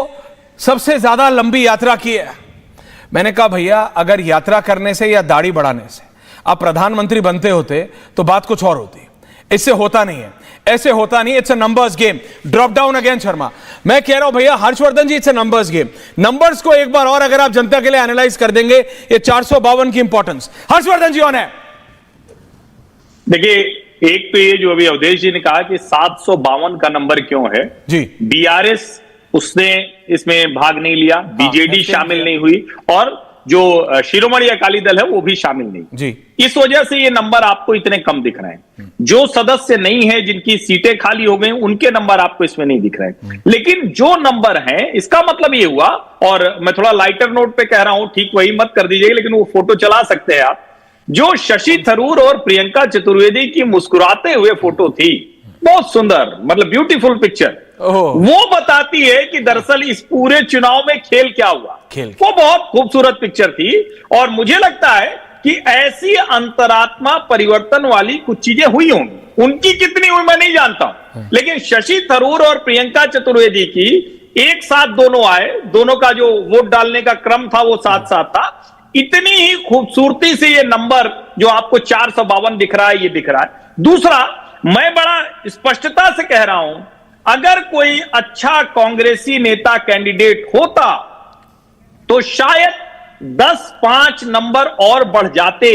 सबसे ज्यादा लंबी यात्रा की है। मैंने कहा भैया, अगर यात्रा करने से या दाढ़ी बढ़ाने से आप प्रधानमंत्री बनते होते तो बात कुछ और होती। इससे होता नहीं है, ऐसे होता नहीं। It's a numbers game. Drop down again Sharma. मैं कह रहा हूं भैया Harshvardhan ji, it's a numbers game. Numbers को एक बार और अगर आप जनता के लिए एनालाइज कर देंगे, ये 452 की इंपॉर्टेंस। हर्षवर्धन जी ऑन है। देखिए, एक तो ये जो अभी अवधेश जी ने कहा कि 752 का नंबर क्यों है जी, BRS उसने इसमें भाग नहीं लिया, BJD शामिल नहीं हुई, और जो शिरोमणि अकाली दल है वो भी शामिल नहीं जी। इस वजह से ये नंबर आपको इतने कम दिख रहे हैं। जो सदस्य नहीं है, जिनकी सीटें खाली हो गई, उनके नंबर आपको इसमें नहीं दिख रहे हैं। लेकिन जो नंबर हैं, इसका मतलब ये हुआ, और मैं थोड़ा लाइटर नोट पे कह रहा हूं, ठीक वही मत कर दीजिएगा, लेकिन वो फोटो चला सकते हैं आप। जो शशि थरूर और प्रियंका चतुर्वेदी की मुस्कुराते हुए फोटो थी, बहुत सुंदर, मतलब ब्यूटीफुल पिक्चर, वो बताती है कि दरअसल इस पूरे चुनाव में खेल क्या हुआ। वो बहुत खूबसूरत पिक्चर थी, और मुझे लगता है कि ऐसी अंतरात्मा परिवर्तन वाली कुछ चीजें हुई होंगी। उनकी कितनी हुई मैं नहीं जानता हूं, लेकिन शशि थरूर और प्रियंका चतुर्वेदी की एक साथ दोनों आए, दोनों का जो वोट डालने का क्रम था वो साथ साथ था। इतनी ही खूबसूरती से ये नंबर जो आपको 452 दिख रहा है, ये दिख रहा है। दूसरा, मैं बड़ा स्पष्टता से कह रहा हूं, अगर कोई अच्छा कांग्रेसी नेता कैंडिडेट होता तो शायद 10-5 नंबर और बढ़ जाते,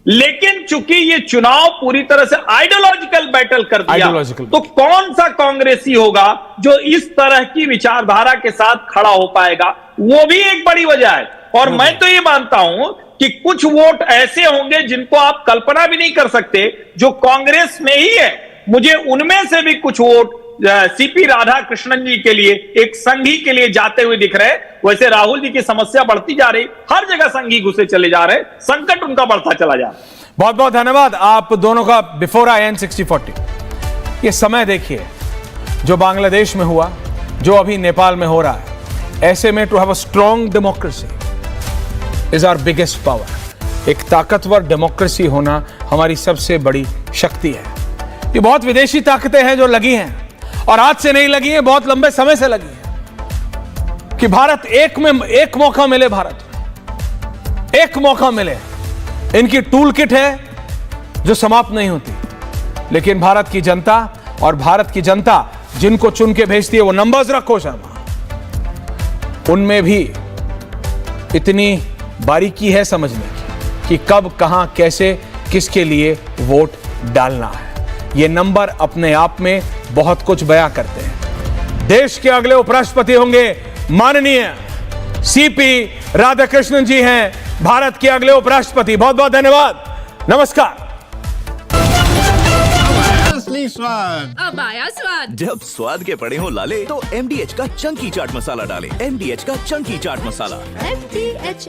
लेकिन चूंकि ये चुनाव पूरी तरह से आइडियोलॉजिकल बैटल कर दिया, तो कौन सा कांग्रेसी होगा जो इस तरह की विचारधारा के साथ खड़ा हो पाएगा? वो भी एक बड़ी वजह है। और मैं तो ये मानता हूं कि कुछ वोट ऐसे होंगे जिनको आप कल्पना भी नहीं कर सकते, जो कांग्रेस में ही है। मुझे उनमें से भी कुछ वोट CP राधाकृष्णन जी के लिए, एक संघी के लिए जाते हुए दिख रहे हैं। वैसे राहुल जी की समस्या बढ़ती जा रही, हर जगह संघी घुसे चले जा रहे, संकट उनका बढ़ता चला जा रहा। बहुत बहुत धन्यवाद आप दोनों का। बिफोर आई एंड 60-40, ये समय देखिए जो बांग्लादेश में हुआ, जो अभी नेपाल में हो रहा है। ऐसे में to have a strong democracy is our biggest power. एक ताकतवर डेमोक्रेसी होना हमारी सबसे बड़ी शक्ति है। ये बहुत विदेशी ताकतें हैं जो लगी हैं, और आज से नहीं लगी है, बहुत लंबे समय से लगी है कि भारत एक मौका मिले, भारत एक मौका मिले। इनकी टूल किट है जो समाप्त नहीं होती, लेकिन भारत की जनता, और भारत की जनता जिनको चुन के भेजती है, वो नंबर्स रखो शर्मा, उनमें भी इतनी बारीकी है समझने की कि कब, कहां, कैसे किसके लिए वोट डालना है। ये नंबर अपने आप में बहुत कुछ बयां करते हैं। देश के अगले उपराष्ट्रपति होंगे माननीय सीपी राधाकृष्णन जी हैं, भारत के अगले उपराष्ट्रपति। बहुत बहुत धन्यवाद, नमस्कार। असली स्वाद अब आया स्वाद। जब स्वाद के पड़े हो लाले तो MDH का चंकी चाट मसाला डालें। MDH का चंकी चाट मसाला। MDH